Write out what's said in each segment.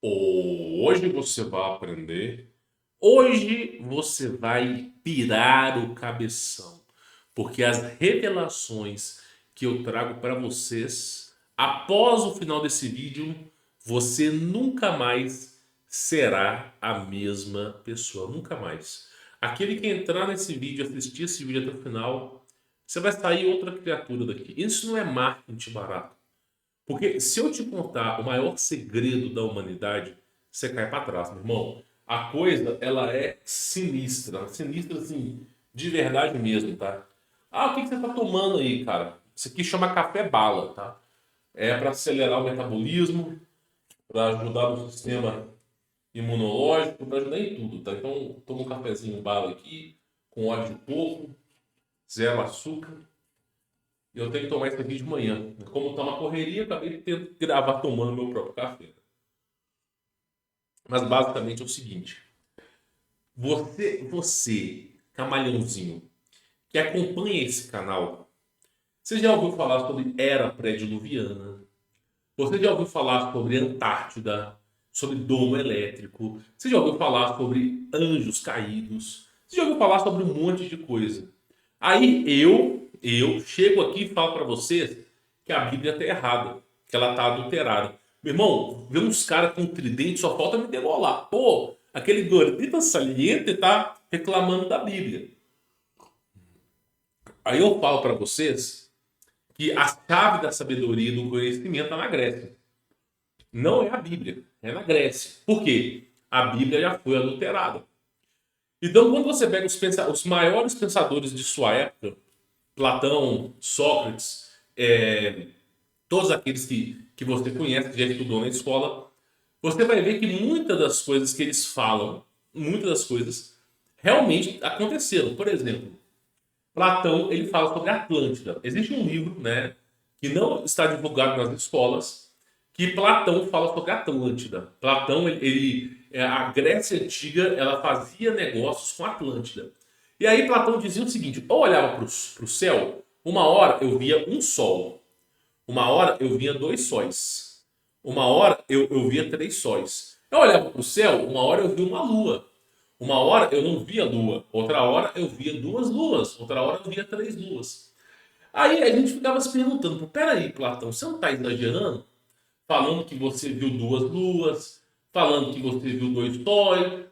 Hoje você vai aprender. Hoje você vai pirar o cabeção. Porque as revelações que eu trago para vocês, após o final desse vídeo, você nunca mais será a mesma pessoa. Nunca mais. Aquele que entrar nesse vídeo, assistir esse vídeo até o final, você vai sair outra criatura daqui. Isso não é marketing barato. Porque se eu te contar o maior segredo da humanidade, você cai para trás, meu irmão. A coisa, ela é sinistra. Sinistra, assim, de verdade mesmo, tá? Ah, o que você tá tomando aí, cara? Isso aqui chama café bala, tá? É para acelerar o metabolismo, para ajudar no sistema imunológico, para ajudar em tudo, tá? Então, toma um cafezinho bala aqui, com óleo de coco, zero açúcar. E eu tenho que tomar isso aqui de manhã. Como tá uma correria, acabei de ter que gravar tomando meu próprio café. Mas basicamente é o seguinte: você, camaleãozinho, que acompanha esse canal, você já ouviu falar sobre era pré-diluviana? Você já ouviu falar sobre Antártida, sobre domo elétrico? Você já ouviu falar sobre anjos caídos? Você já ouviu falar sobre um monte de coisa? Aí eu chego aqui e falo para vocês que a Bíblia tá errada, que ela tá adulterada. Meu irmão, vê uns caras com tridente, só falta me degolar. Pô, aquele gordito saliente tá reclamando da Bíblia. Aí eu falo para vocês que a chave da sabedoria e do conhecimento está na Grécia. Não é a Bíblia, é na Grécia. Por quê? A Bíblia já foi adulterada. Então, quando você pega os maiores pensadores de sua época, Platão, Sócrates, todos aqueles que você conhece, que já estudou na escola, você vai ver que muitas das coisas que eles falam, muitas das coisas, realmente aconteceram. Por exemplo, Platão ele fala sobre a Atlântida. Existe um livro, né, que não está divulgado nas escolas, que Platão fala sobre a Atlântida. Platão, a Grécia antiga, ela fazia negócios com a Atlântida. E aí Platão dizia o seguinte: eu olhava para o céu, uma hora eu via um sol, uma hora eu via dois sóis, uma hora eu via três sóis. Eu olhava para o céu, uma hora eu via uma lua, uma hora eu não via lua, outra hora eu via duas luas, outra hora eu via três luas. Aí a gente ficava se perguntando: peraí, Platão, você não está exagerando? Falando que você viu duas luas, falando que você viu dois sóis.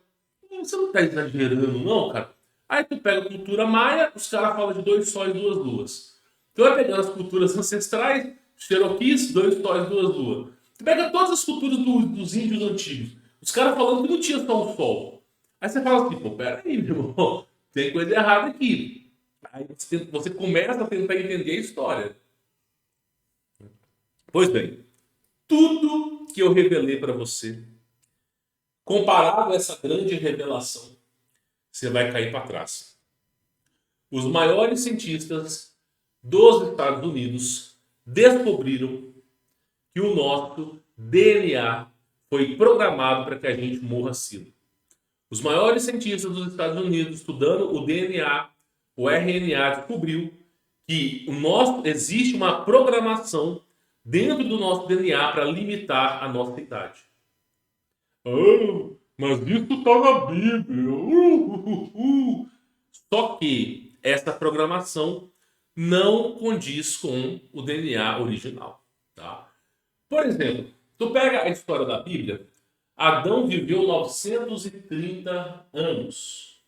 Você não está exagerando, não, cara? Aí tu pega a cultura maia, os caras falam de dois sóis e duas luas. Tu vai pegando as culturas ancestrais, Cherokees, dois sóis e duas luas. Tu pega todas as culturas dos índios antigos, os caras falando que não tinha só um sol. Aí você fala assim: pô, peraí, meu irmão, tem coisa errada aqui. Aí você começa a tentar entender a história. Pois bem, tudo que eu revelei para você, comparado a essa grande revelação, você vai cair para trás. Os maiores cientistas dos Estados Unidos descobriram que o nosso DNA foi programado para que a gente morra cedo. Os maiores cientistas dos Estados Unidos, estudando o DNA, o RNA, descobriu que existe uma programação dentro do nosso DNA para limitar a nossa idade. Oh, mas isso está na Bíblia. Só que essa programação não condiz com o DNA original. Tá? Por exemplo, tu pega a história da Bíblia, Adão viveu 930 anos.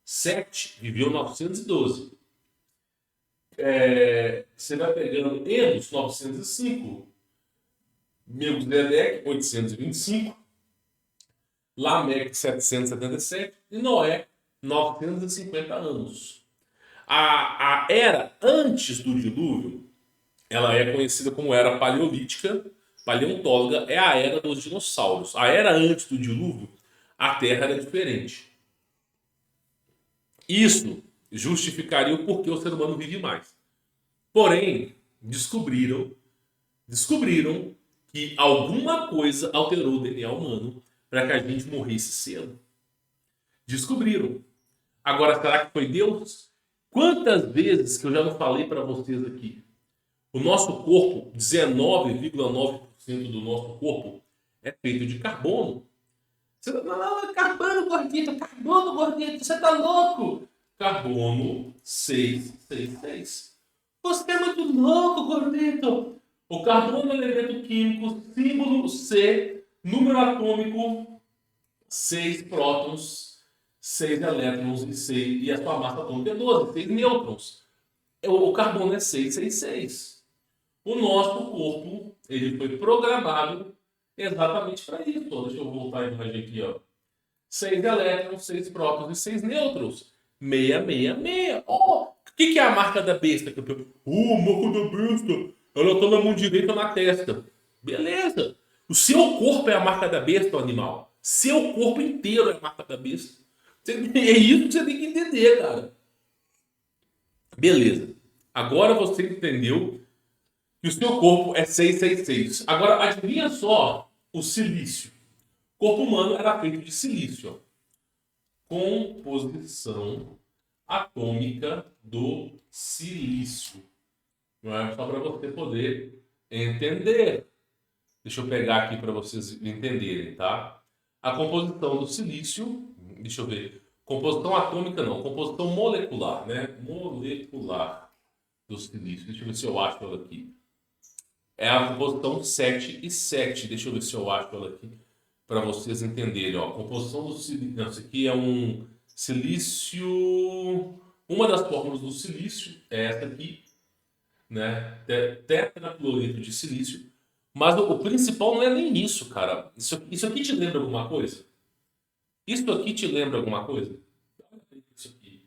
Sete viveu 912. Você vai pegando Enos, 905. Melquisedeque, 825. Lameque, 777. E Noé, 950 anos. A era antes do dilúvio, ela é conhecida como era paleolítica, paleontóloga, é a era dos dinossauros. A era antes do dilúvio, a Terra era diferente. Isso justificaria o porquê o ser humano vive mais. Porém, descobriram que alguma coisa alterou o DNA humano para que a gente morresse cedo. Descobriram. Agora, será que foi Deus? Quantas vezes que eu já não falei para vocês aqui? O nosso corpo, 19,9% do nosso corpo, é feito de carbono. Você, não, carbono gordito, você tá louco? Carbono 666. Você é muito louco, gordito. O carbono é um elemento químico, símbolo C, número atômico 6 prótons, 6 elétrons e a sua massa atômica é 12, 6 nêutrons. O carbono é 666. O nosso corpo, ele foi programado exatamente para isso. Deixa eu voltar a imagem aqui, ó. 6 elétrons, 6 prótons e 6 nêutrons. 666. Oh, o que é a marca da besta? Marca da besta. Ela tá na mão direita ou na testa. Beleza. O seu corpo é a marca da besta, o animal. Seu corpo inteiro é a marca da besta. É isso que você tem que entender, cara. Beleza. Agora você entendeu que o seu corpo é 666. Agora, adivinha só o silício. O corpo humano era feito de silício. Composição atômica do silício. Não é só para você poder entender. Deixa eu pegar aqui para vocês entenderem, tá? A composição do silício, deixa eu ver. Composição atômica não, composição molecular, né? Molecular do silício. Deixa eu ver se eu acho ela aqui. É a composição 7 e 7. Deixa eu ver se eu acho ela aqui para vocês entenderem. Ó. Composição do silício. Não, isso aqui é um silício. Uma das fórmulas do silício é essa aqui, né? Tetracloreto de silício. Mas o principal não é nem isso, cara. Isso aqui te lembra alguma coisa? Isso aqui te lembra alguma coisa? Isso aqui,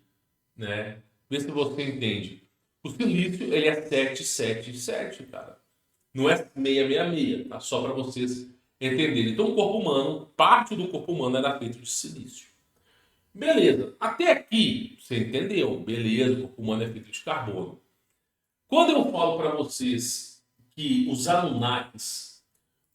né? Vê se você entende. O silício, ele é 777, cara. Não é 666, tá? Só para vocês entenderem. Então, o corpo humano, parte do corpo humano era feito de silício. Beleza. Até aqui, você entendeu. Beleza, o corpo humano é feito de carbono. Quando eu falo para vocês que os Anunnakis,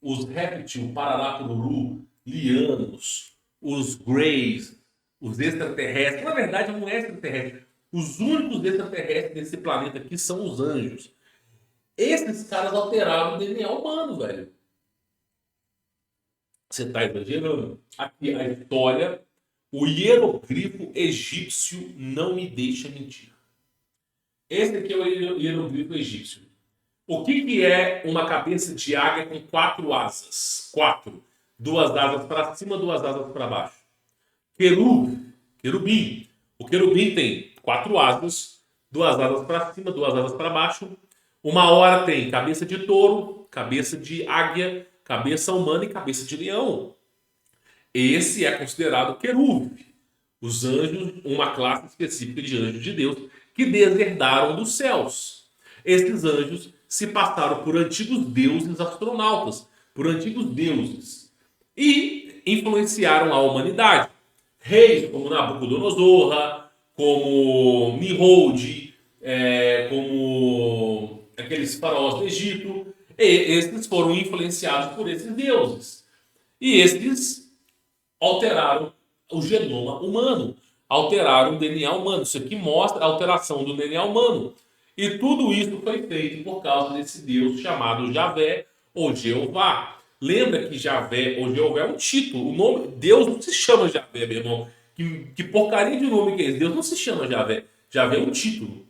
os réptil, Parará-Pururu, Lianos, os Greys, os extraterrestres, na verdade não é extraterrestre. Os únicos extraterrestres desse planeta aqui são os anjos. Esses caras alteraram o DNA humano, velho. Você tá exagerando. Aqui a história, o hieroglifo egípcio não me deixa mentir. Esse aqui é o hieroglifo egípcio. O que é uma cabeça de águia com 4 asas? 4. 2 asas para cima, 2 asas para baixo. Querubim. O querubim tem 4 asas, 2 asas para cima, 2 asas para baixo. Uma hora tem cabeça de touro, cabeça de águia, cabeça humana e cabeça de leão. Esse é considerado querubim. Os anjos, uma classe específica de anjos de Deus, que deserdaram dos céus. Esses anjos se passaram por antigos deuses astronautas, por antigos deuses, e influenciaram a humanidade. Reis como Nabucodonosor, como Nimrod, como aqueles faraós do Egito, e esses foram influenciados por esses deuses. E esses alteraram o genoma humano, alteraram o DNA humano. Isso aqui mostra a alteração do DNA humano. E tudo isso foi feito por causa desse Deus chamado Javé ou Jeová. Lembra que Javé ou Jeová é um título. O nome, Deus não se chama Javé, meu irmão. Que porcaria de nome que é esse? Deus não se chama Javé. Javé é um título.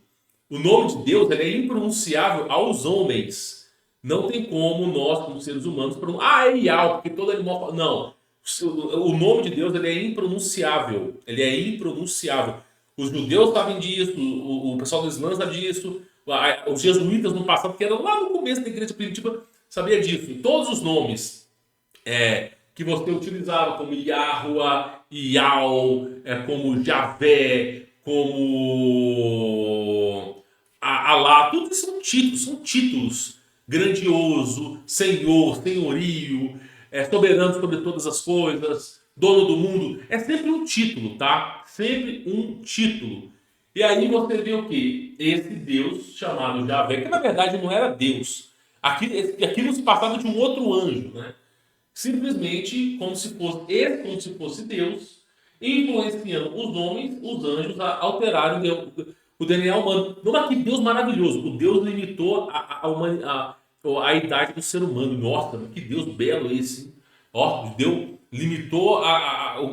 O nome de Deus ele é impronunciável aos homens. Não tem como nós, como seres humanos, pronunciar. É Ial, porque todo animal... Não. O nome de Deus ele é impronunciável. Ele é impronunciável. Os judeus sabem disso, o pessoal do Islã sabe disso, os jesuítas no passado, que eram lá no começo da igreja primitiva, sabia disso. E todos os nomes que você utilizava, como Yahuwah, Ial, como Javé, como Alá, tudo isso são títulos. Grandioso, Senhor, senhorio, soberano sobre todas as coisas, dono do mundo. É sempre um título, tá? Sempre um título. E aí você vê o quê? Esse Deus chamado Javé, que na verdade não era Deus. Aquilo se passava de um outro anjo, né? Simplesmente como se fosse Deus, influenciando os homens, os anjos, a alterarem o DNA humano. Não, que Deus maravilhoso. O Deus limitou a idade do ser humano. Nossa, que Deus belo esse. Ó, limitou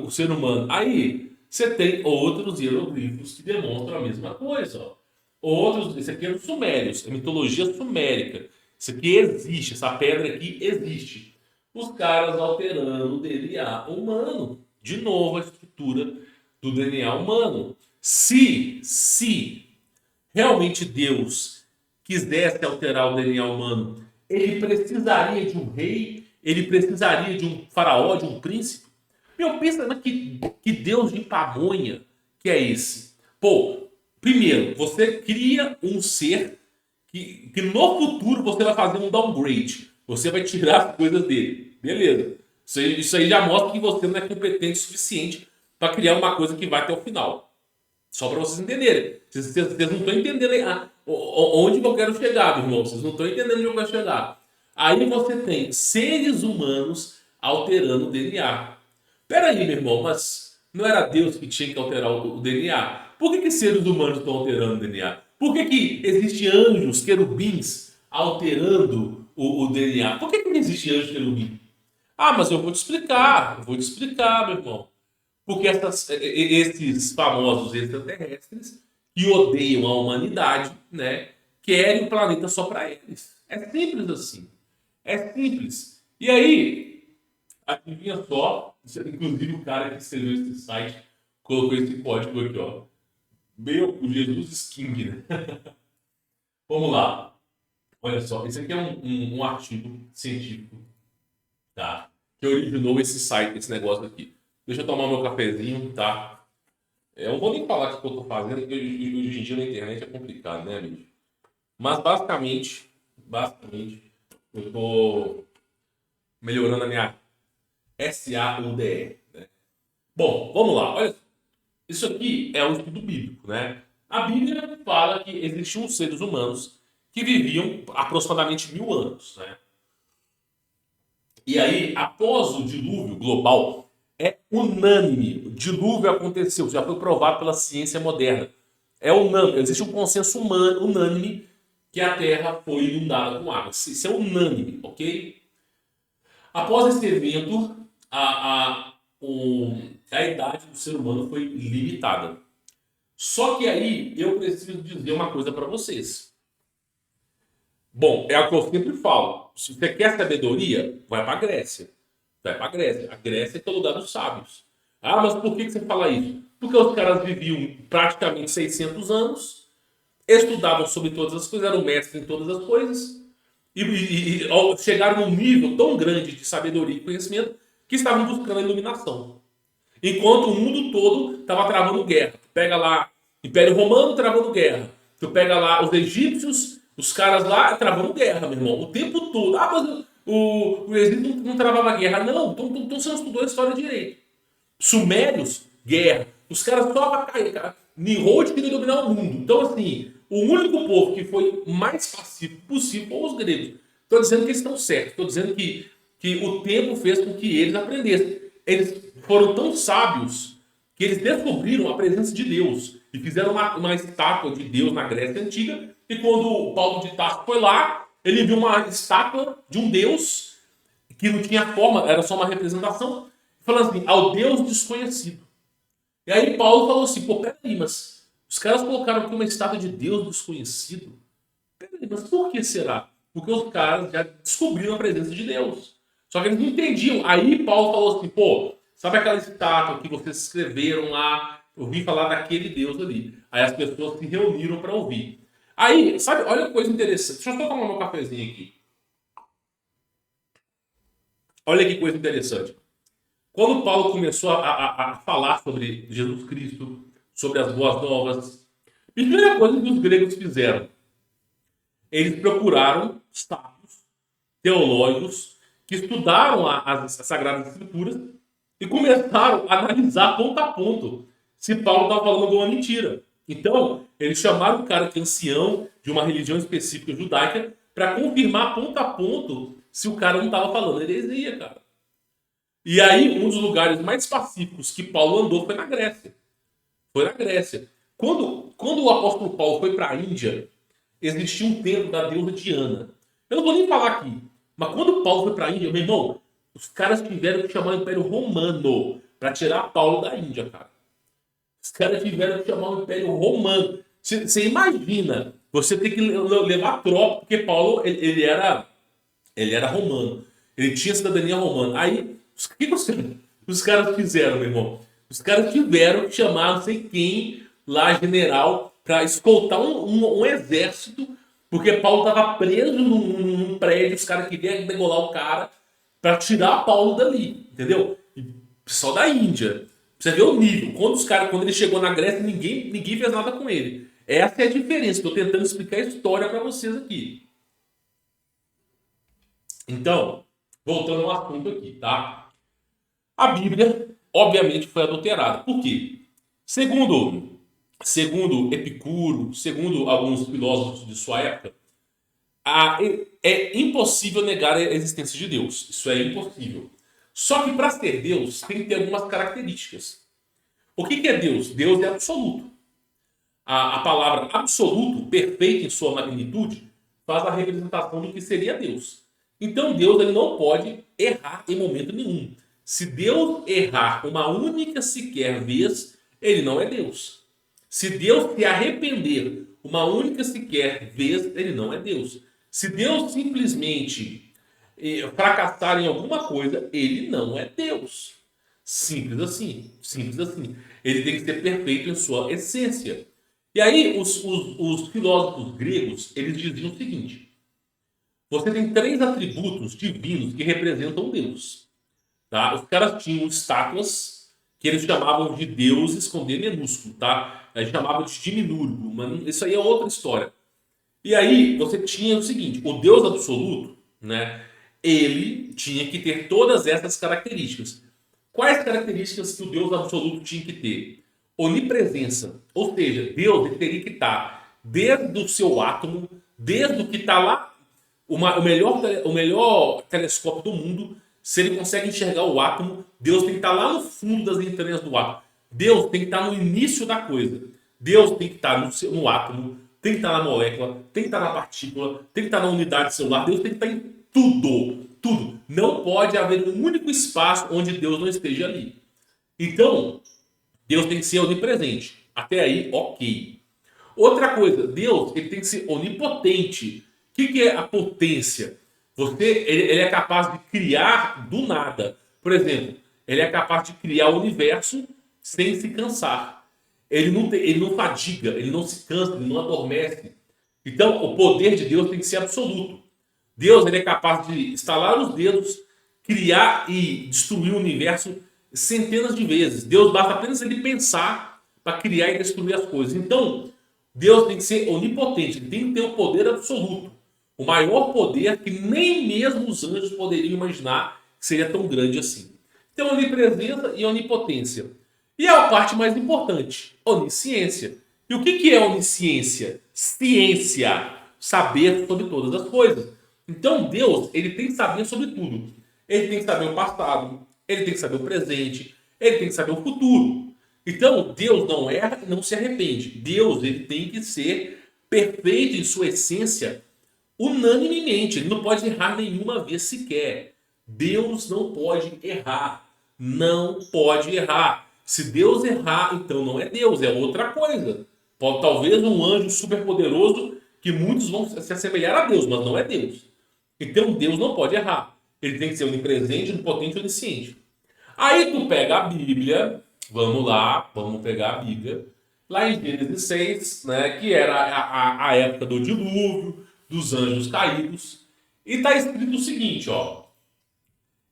o ser humano. Aí você tem outros hieroglifos que demonstram a mesma coisa. Ó. Outros, esse aqui é dos sumérios, é mitologia sumérica. Isso aqui existe, essa pedra aqui existe. Os caras alterando o DNA humano. De novo, a estrutura do DNA humano. Se realmente Deus quisesse alterar o DNA humano, ele precisaria de um rei, ele precisaria de um faraó, de um príncipe. Meu, pensa que Deus de pamonha que é esse. Pô, primeiro, você cria um ser que no futuro você vai fazer um downgrade. Você vai tirar as coisas dele. Beleza. Isso aí já mostra que você não é competente o suficiente para criar uma coisa que vai até o final. Só para vocês entenderem. Vocês não estão entendendo aí, onde eu quero chegar, meu irmão. Vocês não estão entendendo onde eu quero chegar. Aí você tem seres humanos alterando o DNA. Peraí, meu irmão, mas não era Deus que tinha que alterar o DNA? Por que seres humanos estão alterando o DNA? Por que existem anjos, querubins, alterando o DNA? Por que não existe anjo querubim? Ah, mas eu vou te explicar, meu irmão. Porque esses famosos extraterrestres que odeiam a humanidade, né, querem o planeta só para eles. É simples assim. É simples. E aí, adivinha só, inclusive o cara que escreveu esse site colocou esse código aqui, ó. Meu, o Jesus King, né? Vamos lá. Olha só, esse aqui é um artigo científico, tá? Que originou esse site, esse negócio aqui. Deixa eu tomar meu cafezinho, tá? Eu não vou nem falar o que eu tô fazendo, porque hoje em dia na internet é complicado, né, amigo? Mas basicamente, eu tô melhorando a minha SAUDE, né? Bom, vamos lá. Olha, isso aqui é um estudo bíblico, né? A Bíblia fala que existiam seres humanos que viviam aproximadamente 1000 anos, né? E aí, após o dilúvio global, é unânime. O dilúvio aconteceu, já foi provado pela ciência moderna. É unânime, existe um consenso unânime que a Terra foi inundada com água. Isso é unânime, ok? Após esse evento, a idade do ser humano foi limitada. Só que aí eu preciso dizer uma coisa para vocês. Bom, é o que eu sempre falo. Se você quer sabedoria, vai para a Grécia. Vai para a Grécia. A Grécia é o lugar dos sábios. Ah, mas por que você fala isso? Porque os caras viviam praticamente 600 anos, estudavam sobre todas as coisas, eram mestres em todas as coisas, e chegaram num nível tão grande de sabedoria e conhecimento que estavam buscando a iluminação. Enquanto o mundo todo estava travando guerra. Tu pega lá Império Romano travando guerra. Tu pega lá os egípcios, os caras lá travando guerra, meu irmão. O tempo todo. Ah, mas o Egito não travava guerra. Não, então você não estudou a história direito. Sumérios, guerra. Os caras só caíram. Nimrod queria dominar o mundo. Então, assim, o único povo que foi mais pacífico possível foram os gregos. Estou dizendo que eles estão certos. Estou dizendo que o tempo fez com que eles aprendessem. Eles foram tão sábios que eles descobriram a presença de Deus e fizeram uma estátua de Deus na Grécia Antiga. E quando Paulo de Tarso foi lá, ele viu uma estátua de um Deus que não tinha forma, era só uma representação, falando assim, ao Deus desconhecido. E aí Paulo falou assim, pô, peraí, mas os caras colocaram aqui uma estátua de Deus desconhecido. Peraí, mas por que será? Porque os caras já descobriram a presença de Deus. Só que eles não entendiam. Aí Paulo falou assim, pô, sabe aquela estátua que vocês escreveram lá? Eu ouvi falar daquele Deus ali. Aí as pessoas se reuniram para ouvir. Aí, sabe, olha que coisa interessante. Deixa eu só tomar meu cafezinho aqui. Olha que coisa interessante. Quando Paulo começou a falar sobre Jesus Cristo, sobre as boas novas, a primeira coisa que os gregos fizeram, eles procuraram sábios, teólogos, que estudaram as Sagradas Escrituras e começaram a analisar ponto a ponto se Paulo estava falando alguma mentira. Então, eles chamaram o cara que é ancião de uma religião específica judaica para confirmar ponto a ponto se o cara não estava falando heresia, cara. E aí, um dos lugares mais pacíficos que Paulo andou foi na Grécia. Foi na Grécia. Quando o apóstolo Paulo foi para a Índia, existia um templo da deusa Diana. Eu não vou nem falar aqui, mas quando Paulo foi para a Índia, meu irmão, Os caras tiveram que chamar o Império Romano para tirar Paulo da Índia, cara. Os caras tiveram que chamar o Império Romano. Você imagina, você tem que levar tropa, porque Paulo, ele era romano. Ele tinha cidadania romana. Aí, o que os caras fizeram, meu irmão? Os caras tiveram que chamar não sei quem lá, general, para escoltar um exército, porque Paulo estava preso num prédio, os caras queriam degolar o cara para tirar Paulo dali, entendeu? E pessoal da Índia. Você vê o nível. Quando ele chegou na Grécia, ninguém fez nada com ele. Essa é a diferença. Estou tentando explicar a história para vocês aqui. Então, voltando ao assunto aqui, tá? A Bíblia, obviamente, foi adulterada. Por quê? Segundo Epicuro, segundo alguns filósofos de sua época, é impossível negar a existência de Deus. Isso é impossível. Só que para ser Deus, tem que ter algumas características. O que é Deus? Deus é absoluto. A palavra absoluto, perfeito em sua magnitude, faz a representação do que seria Deus. Então Deus ele não pode errar em momento nenhum. Se Deus errar uma única sequer vez, ele não é Deus. Se Deus se arrepender uma única sequer vez, ele não é Deus. Se Deus simplesmente fracassar em alguma coisa, ele não é Deus. Simples assim. Simples assim. Ele tem que ser perfeito em sua essência. E aí, os filósofos gregos, eles diziam o seguinte: você tem 3 atributos divinos que representam Deus. Tá? Os caras tinham estátuas que eles chamavam de deuses com D minúsculo, tá? Eles chamavam de Diminuto, mas isso aí é outra história. E aí, você tinha o seguinte: o Deus absoluto, né? Ele tinha que ter todas essas características. Quais características que o Deus absoluto tinha que ter? Onipresença. Ou seja, Deus ele teria que estar desde o seu átomo, desde o que está lá, o melhor telescópio do mundo, se ele consegue enxergar o átomo, Deus tem que estar lá no fundo das entranhas do átomo. Deus tem que estar no início da coisa. Deus tem que estar no átomo, tem que estar na molécula, tem que estar na partícula, tem que estar na unidade celular. Deus tem que estar em tudo. Tudo. Não pode haver um único espaço onde Deus não esteja ali. Então, Deus tem que ser onipresente. Até aí, ok. Outra coisa, Deus ele tem que ser onipotente. O que é a potência? Ele é capaz de criar do nada. Por exemplo, ele é capaz de criar o universo sem se cansar. Ele não fadiga, ele não se cansa, ele não adormece. Então, o poder de Deus tem que ser absoluto. Deus ele é capaz de estalar os dedos, criar e destruir o universo centenas de vezes. Deus basta apenas ele pensar para criar e destruir as coisas. Então, Deus tem que ser onipotente, ele tem que ter o poder absoluto. O maior poder que nem mesmo os anjos poderiam imaginar que seria tão grande assim. Então, onipresença e onipotência. E a parte mais importante, onisciência. E o que é onisciência? Ciência, saber sobre todas as coisas. Então Deus, ele tem que saber sobre tudo. Ele tem que saber o passado, ele tem que saber o presente, ele tem que saber o futuro. Então Deus não erra e não se arrepende. Deus, ele tem que ser perfeito em sua essência, unanimemente. Ele não pode errar nenhuma vez sequer. Deus não pode errar. Não pode errar. Se Deus errar, então não é Deus, é outra coisa. Talvez um anjo superpoderoso que muitos vão se assemelhar a Deus, mas não é Deus. Então Deus não pode errar. Ele tem que ser onipresente, onipotente e onisciente. Aí tu pega a Bíblia, vamos lá, vamos pegar a Bíblia, lá em Gênesis 6, né, que era a época do dilúvio, dos anjos caídos, e está escrito o seguinte, ó.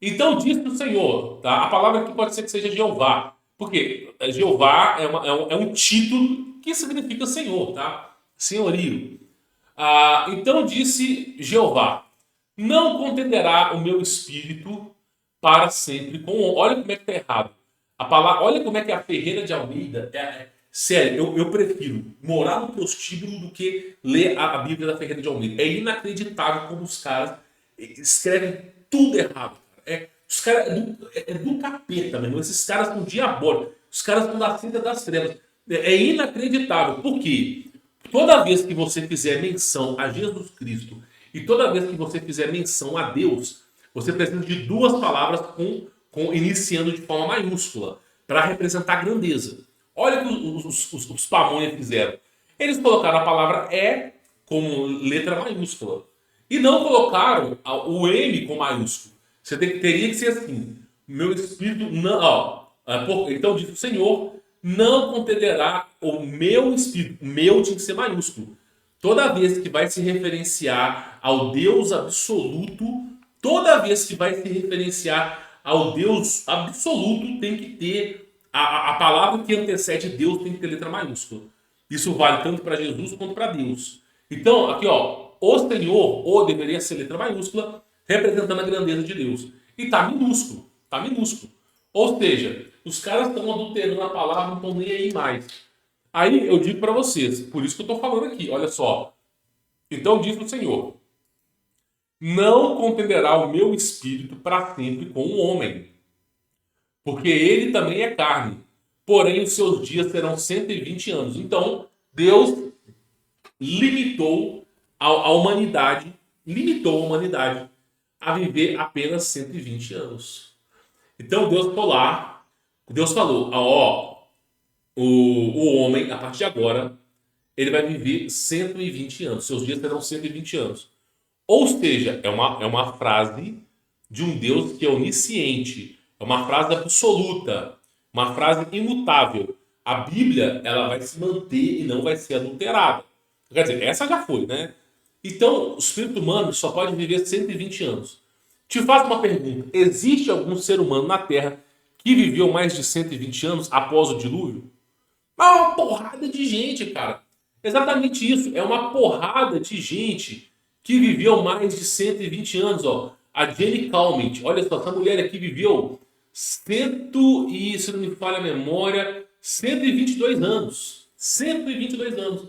Então disse o Senhor, tá? A palavra aqui pode ser que seja Jeová, porque Jeová é um título que significa Senhor, tá? Senhorio. Então disse Jeová: não contenderá o meu espírito para sempre com. Olha como é que está errado. A palavra, olha como é que a Ferreira de Almeida. Sério, eu prefiro morar no prostíbulo do que ler a Bíblia da Ferreira de Almeida. É inacreditável como os caras escrevem tudo errado. Os caras é do capeta mesmo. Esses caras são diabólicos. Os caras são da seita das trevas. É inacreditável. Por quê? Toda vez que você fizer menção a Jesus Cristo e toda vez que você fizer menção a Deus, você precisa de duas palavras iniciando de forma maiúscula para representar grandeza. Olha o que os Pamonha fizeram. Eles colocaram a palavra E como letra maiúscula. E não colocaram o M com maiúsculo. Teria que ser assim. Meu espírito não. Então diz o Senhor: não contenderá o meu espírito. O meu tinha que ser maiúsculo. Toda vez que vai se referenciar ao Deus absoluto, toda vez que vai se referenciar ao Deus absoluto, tem que ter a palavra que antecede Deus, tem que ter letra maiúscula. Isso vale tanto para Jesus quanto para Deus. Então, aqui ó, o Senhor, ou deveria ser letra maiúscula, representando a grandeza de Deus. E tá minúsculo, tá minúsculo. Ou seja, os caras estão adulterando a palavra, não estão nem aí mais. Aí eu digo para vocês, por isso que eu estou falando aqui, olha só. Então diz o Senhor: não contenderá o meu espírito para sempre com o homem, porque ele também é carne, porém os seus dias serão 120 anos. Então Deus limitou a humanidade, a viver apenas 120 anos. Então Deus falou, ó, o homem, a partir de agora, ele vai viver 120 anos. Seus dias serão 120 anos. Ou seja, é uma frase de um Deus que é onisciente. É uma frase absoluta. Uma frase imutável. A Bíblia, ela vai se manter e não vai ser adulterada. Quer dizer, essa já foi, né? Então, o espírito humano só pode viver 120 anos. Te faço uma pergunta. Existe algum ser humano na Terra que viveu mais de 120 anos após o dilúvio? Uma porrada de gente, cara. Exatamente isso. É uma porrada de gente que viveu mais de 120 anos. Ó. A Jenny Calment, olha só, essa mulher aqui viveu se não me falha a memória, 122 anos. 122 anos.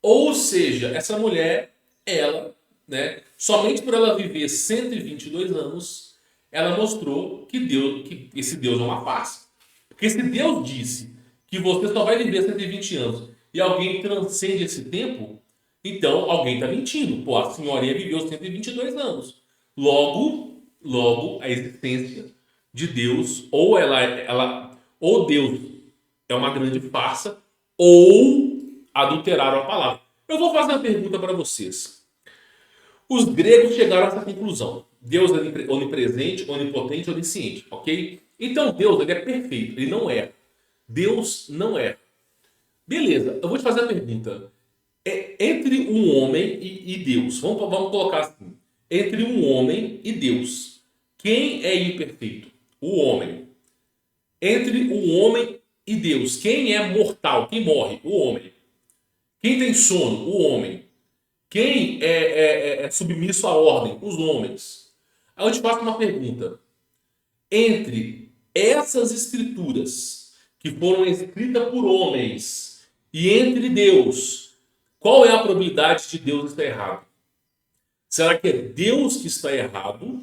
Ou seja, essa mulher, ela, né, somente por ela viver 122 anos, ela mostrou que esse Deus é uma farsa. Porque se Deus disse que você só vai viver 120 anos e alguém transcende esse tempo, então alguém está mentindo. Pô, a senhorinha viveu 122 anos. Logo, a existência de Deus, ou Deus é uma grande farsa, ou adulteraram a palavra. Eu vou fazer uma pergunta para vocês. Os gregos chegaram a essa conclusão. Deus é onipresente, onipotente, onisciente, ok? Então Deus, ele é perfeito, ele não erra. Deus não erra. Beleza, eu vou te fazer a pergunta. Entre um homem e Deus, vamos colocar assim. Entre um homem e Deus, quem é imperfeito? O homem. Entre o homem e Deus, quem é mortal? Quem morre? O homem. Quem tem sono? O homem. Quem é submisso à ordem? Os homens. Aí eu te faço uma pergunta. Entre essas escrituras que foram escritas por homens e entre Deus, qual é a probabilidade de Deus estar errado? Será que é Deus que está errado?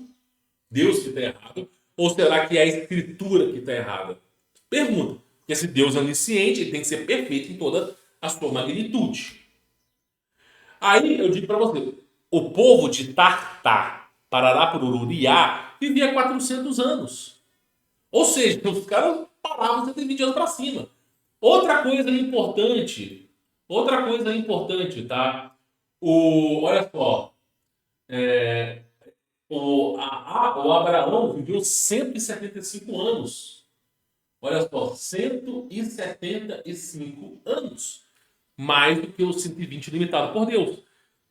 Deus que está errado? Ou será que é a escritura que está errada? Pergunta. Porque se Deus é onisciente, ele tem que ser perfeito em toda a sua magnitude. Aí eu digo para você, o povo de Tartá, Parará-Pururiá, vivia 400 anos. Ou seja, os caras paravam 120 anos para cima. Outra coisa importante, tá? Olha só, o Abraão viveu 175 anos. Olha só, 175 anos. Mais do que os 120 limitado por Deus.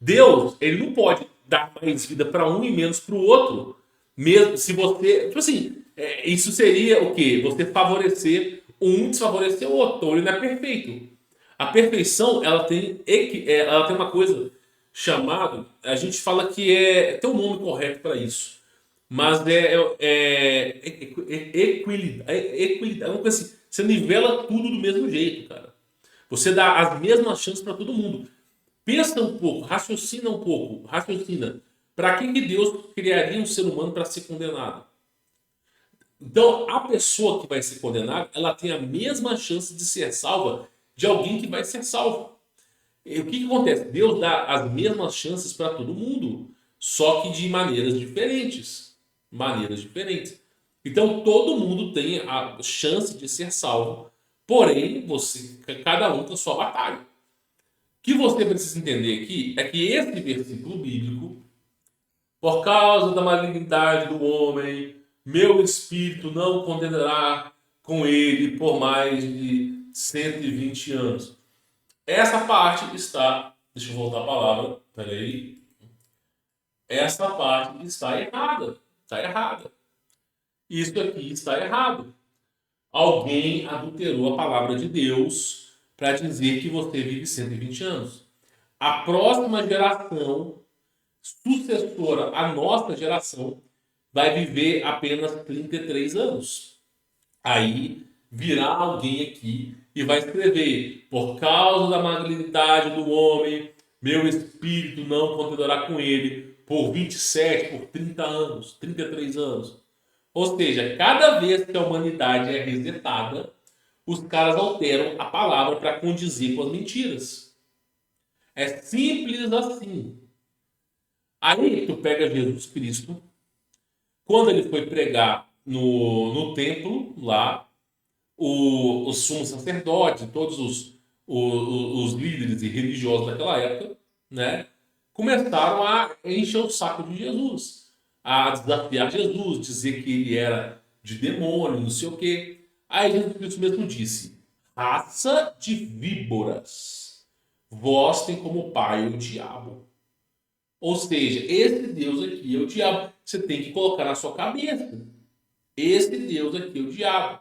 Deus, ele não pode dar mais vida para um e menos para o outro. Mesmo se você... Tipo assim, isso seria o quê? Você favorecer um, desfavorecer o outro. Então ele não é perfeito. A perfeição, ela tem uma coisa chamada... A gente fala que tem um nome correto para isso. Mas equilíbrio. É uma coisa assim, você nivela tudo do mesmo jeito, cara. Você dá as mesmas chances para todo mundo. Pensa um pouco, raciocina um pouco, Para que Deus criaria um ser humano para ser condenado? Então, a pessoa que vai ser condenada, ela tem a mesma chance de ser salva de alguém que vai ser salvo. E o que acontece? Deus dá as mesmas chances para todo mundo, só que de maneiras diferentes. maneiras diferentes. Então todo mundo tem a chance de ser salvo, porém cada um com a sua batalha. O que você precisa entender aqui é que esse versículo bíblico, por causa da malignidade do homem, meu espírito não condenará com ele por mais de 120 anos. Essa parte está, deixa eu voltar a palavra, peraí. Essa parte está errada. Está errada. Isso aqui está errado. Alguém adulterou a palavra de Deus para dizer que você vive 120 anos. A próxima geração, sucessora à nossa geração, vai viver apenas 33 anos. Aí virá alguém aqui e vai escrever: por causa da malignidade do homem, meu espírito não contenderá com ele por 27, por 30 anos, 33 anos. Ou seja, cada vez que a humanidade é resetada, os caras alteram a palavra para condizer com as mentiras. É simples assim. Aí tu pega Jesus Cristo, quando ele foi pregar no templo lá, os sumos sacerdotes, todos os líderes e religiosos daquela época, né, começaram a encher o saco de Jesus, a desafiar Jesus, dizer que ele era de demônio, não sei o quê. Aí Jesus Cristo mesmo disse: raça de víboras, vós tem como pai o diabo. Ou seja, esse Deus aqui é o diabo. Você tem que colocar na sua cabeça. Esse Deus aqui é o diabo.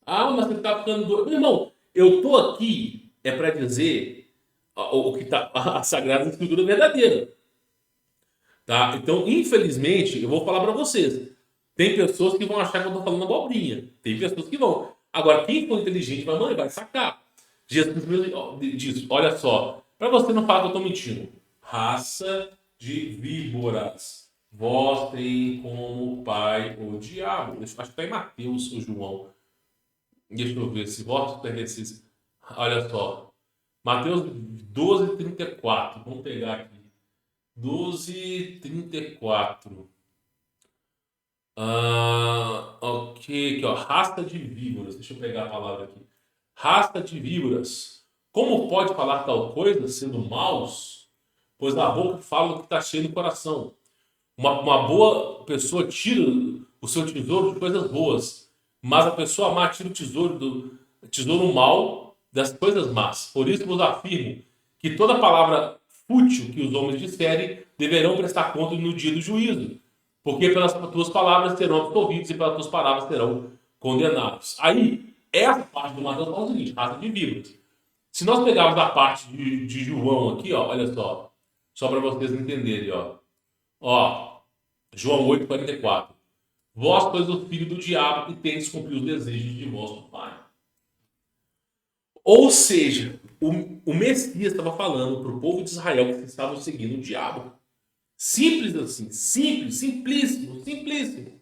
Ah, mas você está ficando doido. Meu irmão, eu tô aqui é para dizer o que tá a Sagrada Escritura verdadeira, tá? Então, infelizmente, eu vou falar para vocês. Tem pessoas que vão achar que eu tô falando abobrinha. Tem pessoas que vão. Agora, quem for inteligente vai sacar. Jesus diz: olha só, para você não falar que eu tô mentindo. Raça de víboras, vós tem como pai o diabo. Acho que está em Mateus ou João. Deixa eu ver se vós pertenceis. Olha só. Mateus 12:34. Vamos pegar aqui. 12:34. Ok, aqui, ó. Raça de víboras. Deixa eu pegar a palavra aqui. Raça de víboras. Como pode falar tal coisa, sendo maus? Pois da boca fala o que está cheio no coração. Uma boa pessoa tira o seu tesouro de coisas boas, mas a pessoa má tira o tesouro mal das coisas más. Por isso vos afirmo que toda palavra fútil que os homens disserem deverão prestar conta no dia do juízo, porque pelas tuas palavras serão absolvidos e pelas tuas palavras serão condenados. Aí, essa parte do Mateus fala o seguinte: raça de víboras. Se nós pegarmos a parte de João aqui, ó, olha só para vocês entenderem, ó, João 8:44. Vós sois o filho do diabo e tendes cumprir os desejos de vosso pai. Ou seja, o Messias estava falando para o povo de Israel que estavam seguindo o diabo. Simples assim, simples, simplíssimo, simplíssimo.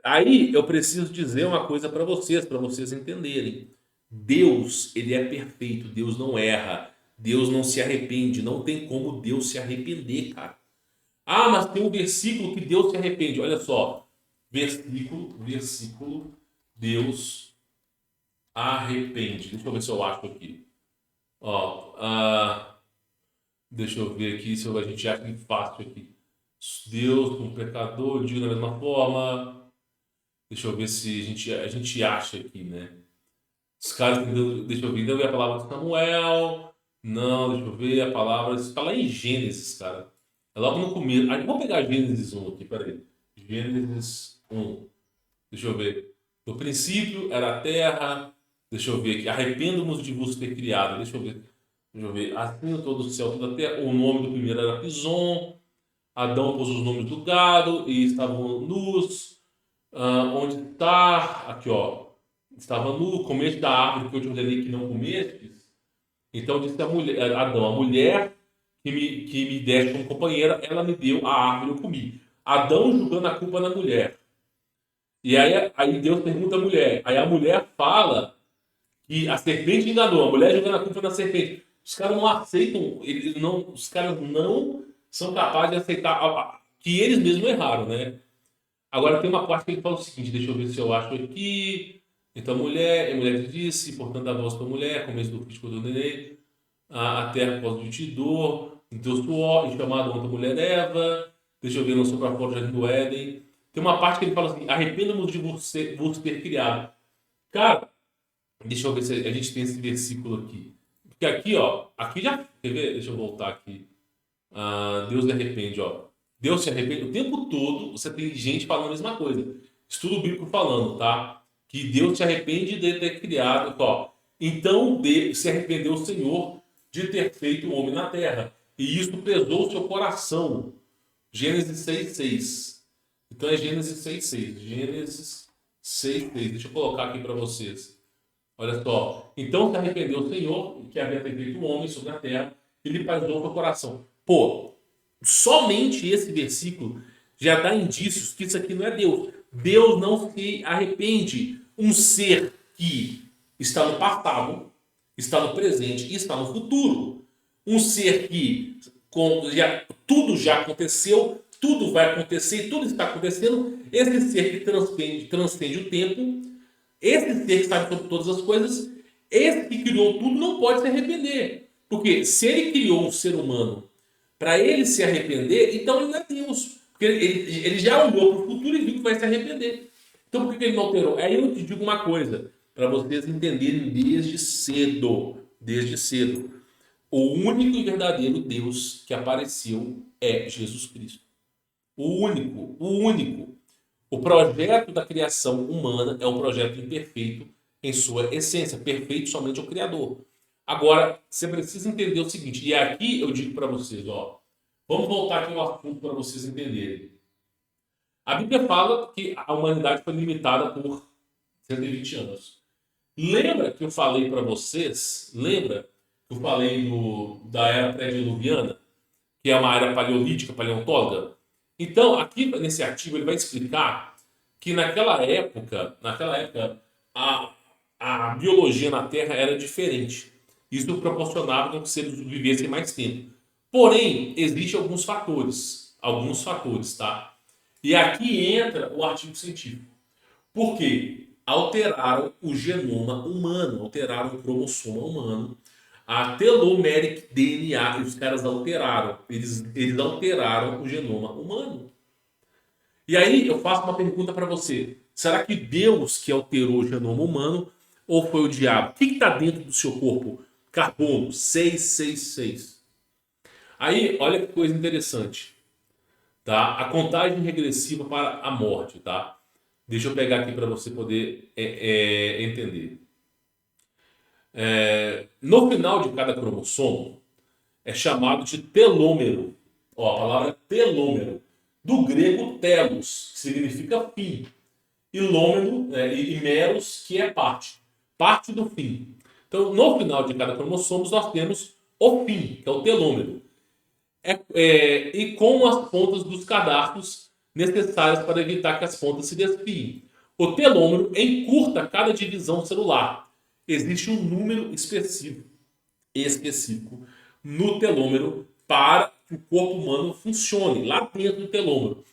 Aí eu preciso dizer uma coisa para vocês entenderem. Deus, ele é perfeito, Deus não erra, Deus não se arrepende, não tem como Deus se arrepender, cara. Ah, mas tem um versículo que Deus se arrepende. Olha só. Versículo, Deus arrepende. Deixa eu ver se eu acho aqui. Ó, deixa eu ver aqui se a gente acha fácil aqui. Deus com o pecador, digo da mesma forma. Deixa eu ver se a gente acha aqui, né? Os caras, deixa eu ver, ainda ver a palavra de Samuel. Não, deixa eu ver a palavra. Isso está lá em Gênesis, cara. É logo no começo. Vamos pegar Gênesis 1 aqui, peraí. Gênesis 1. Deixa eu ver. No princípio era a terra. Deixa eu ver aqui. Arrependo-nos de vos ter criado. Deixa eu ver. Assim todo o céu, toda a terra. O nome do primeiro era Pison. Adão pôs os nomes do gado e estavam nus. Onde está? Aqui, ó. Estava nu, comeste da árvore que eu te ordenei que não comestes. Então disse Adão, a mulher que me deste como companheira, ela me deu a árvore e eu comi. Adão julgando a culpa na mulher. E aí Deus pergunta à mulher. Aí a mulher fala que a serpente enganou. A mulher jogando a culpa na serpente. Os caras não aceitam, os caras não são capazes de aceitar que eles mesmos erraram, né? Agora tem uma parte que ele fala o seguinte, deixa eu ver se eu acho aqui. Então, a mulher disse, portanto, a voz para a mulher, começo do crítico do neném, a terra pós de te dor, então suor, e chamado outra mulher Eva, deixa eu ver, lançou para fora o jardim do Éden. Tem uma parte que ele fala assim, arrependa-nos de vos ter criado. Cara, deixa eu ver se a gente tem esse versículo aqui. Porque aqui, ó, aqui já, quer ver? Deixa eu voltar aqui. Deus se arrepende, ó. Deus se arrepende. O tempo todo você tem gente falando a mesma coisa. Estudo bíblico falando, tá? Que Deus se arrepende de ter criado, ó. Então se arrependeu o Senhor de ter feito o homem na terra. E isso pesou o seu coração. Gênesis 6,6. Então é Gênesis 6,6. Gênesis 6,6. Deixa eu colocar aqui para vocês. Olha só. Então se arrependeu o Senhor, que havia feito o homem sobre a terra, e lhe pesou o seu coração. Pô, somente esse versículo já dá indícios que isso aqui não é Deus. Deus não se arrepende. Um ser que está no passado, está no presente e está no futuro. Um ser que tudo já aconteceu, tudo vai acontecer, tudo está acontecendo. Esse ser que transcende o tempo, esse ser que sabe sobre todas as coisas, esse que criou tudo não pode se arrepender. Porque se ele criou um ser humano para ele se arrepender, então ele não é Deus. Porque ele já olhou para o futuro e viu que vai se arrepender. Então por que ele não alterou? Aí eu te digo uma coisa, para vocês entenderem desde cedo. Desde cedo. O único e verdadeiro Deus que apareceu é Jesus Cristo. O único, o único. O projeto da criação humana é um projeto imperfeito em sua essência. Perfeito somente o Criador. Agora, você precisa entender o seguinte, e aqui eu digo para vocês, ó, vamos voltar aqui ao assunto para vocês entenderem. A Bíblia fala que a humanidade foi limitada por 120 anos. Lembra que eu falei para vocês, lembra que eu falei da era pré-diluviana, que é uma era paleolítica, paleontóloga? Então, aqui nesse artigo ele vai explicar que naquela época a biologia na Terra era diferente. Isso proporcionava que os seres vivessem mais tempo. Porém, existem alguns fatores, tá? E aqui entra o artigo científico. Por quê? Alteraram o genoma humano, alteraram o cromossoma humano, a telomeric DNA, e os caras alteraram. Eles alteraram o genoma humano. E aí eu faço uma pergunta para você. Será que Deus que alterou o genoma humano ou foi o diabo? O que está dentro do seu corpo? Carbono 666. Aí, olha que coisa interessante. Tá? A contagem regressiva para a morte. Tá? Deixa eu pegar aqui para você poder entender. No final de cada cromossomo é chamado de telômero. Ó, a palavra telômero. Do grego telos, que significa fim. E lômero, e meros, que é parte. Parte do fim. Então, no final de cada cromossomo, nós temos o fim, que é o telômero. E com as pontas dos cadastros necessárias para evitar que as pontas se desfiem. O telômero encurta cada divisão celular. Existe um número específico no telômero para que o corpo humano funcione, lá dentro do telômero.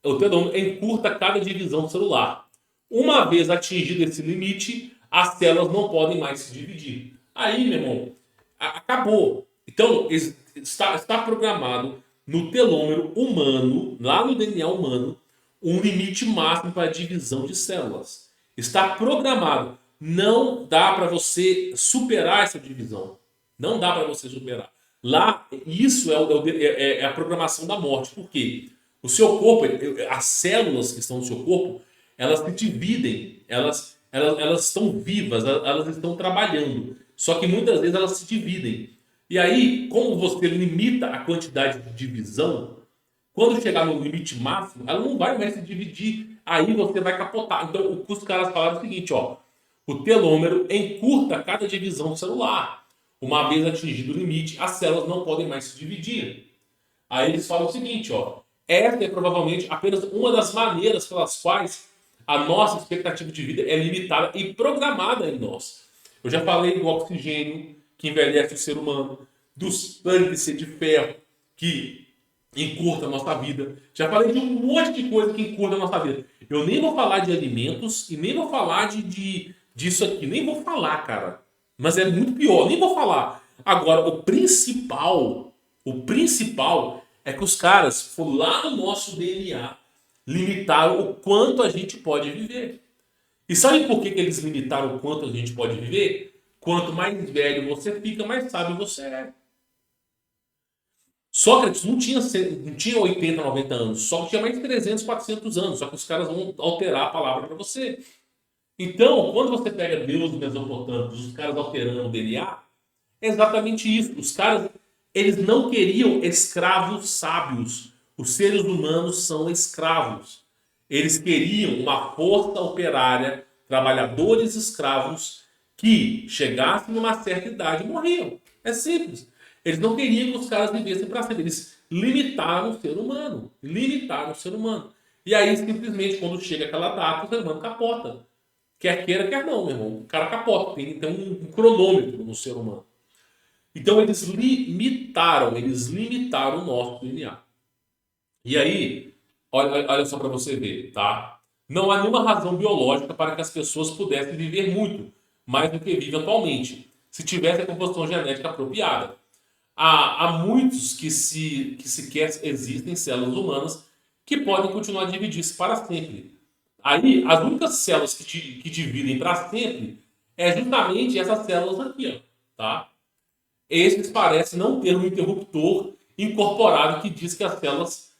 O telômero encurta cada divisão celular. Uma vez atingido esse limite, as células não podem mais se dividir. Aí, meu irmão, acabou. Então, está programado no telômero humano, lá no DNA humano, um limite máximo para a divisão de células. Está programado. Não dá para você superar essa divisão. Não dá para você superar. Lá, isso é a programação da morte. Por quê? O seu corpo, as células que estão no seu corpo, elas se dividem, elas estão vivas, elas estão trabalhando. Só que muitas vezes elas se dividem. E aí, como você limita a quantidade de divisão, quando chegar no limite máximo, ela não vai mais se dividir. Aí você vai capotar. Então, os caras falaram o seguinte, ó. O telômero encurta cada divisão celular. Uma vez atingido o limite, as células não podem mais se dividir. Aí eles falam o seguinte, ó. Essa é provavelmente apenas uma das maneiras pelas quais a nossa expectativa de vida é limitada e programada em nós. Eu já falei do oxigênio, que envelhece o ser humano, do sangue ser de ferro, que encurta a nossa vida. Já falei de um monte de coisa que encurta a nossa vida. Eu nem vou falar de alimentos e nem vou falar disso aqui. Nem vou falar, cara. Mas é muito pior, nem vou falar. Agora, o principal é que os caras foram lá no nosso DNA, limitaram o quanto a gente pode viver. E sabe por que eles limitaram o quanto a gente pode viver? Quanto mais velho você fica, mais sábio você é. Sócrates não tinha 80, 90 anos, só que tinha mais de 300, 400 anos. Só que os caras vão alterar a palavra para você. Então, quando você pega Deus mesopotâmicos, os caras alterando o DNA, é exatamente isso. Os caras, eles não queriam escravos sábios. Os seres humanos são escravos. Eles queriam uma força operária, trabalhadores escravos, que chegassem numa certa idade e morriam. É simples. Eles não queriam que os caras vivessem para sempre. Eles limitaram o ser humano. Limitaram o ser humano. E aí, simplesmente, quando chega aquela data, o ser humano capota. Quer queira, quer não, meu irmão. O cara capota. Tem um cronômetro no ser humano. Então, eles limitaram o nosso DNA. E aí, olha só para você ver, tá? Não há nenhuma razão biológica para que as pessoas pudessem viver muito mais do que vivem atualmente, se tivesse a composição genética apropriada. Há muitos que sequer existem células humanas que podem continuar a dividir-se para sempre. Aí, as únicas células que dividem para sempre é justamente essas células aqui, ó, tá? Esses parecem não ter um interruptor incorporado que diz que as células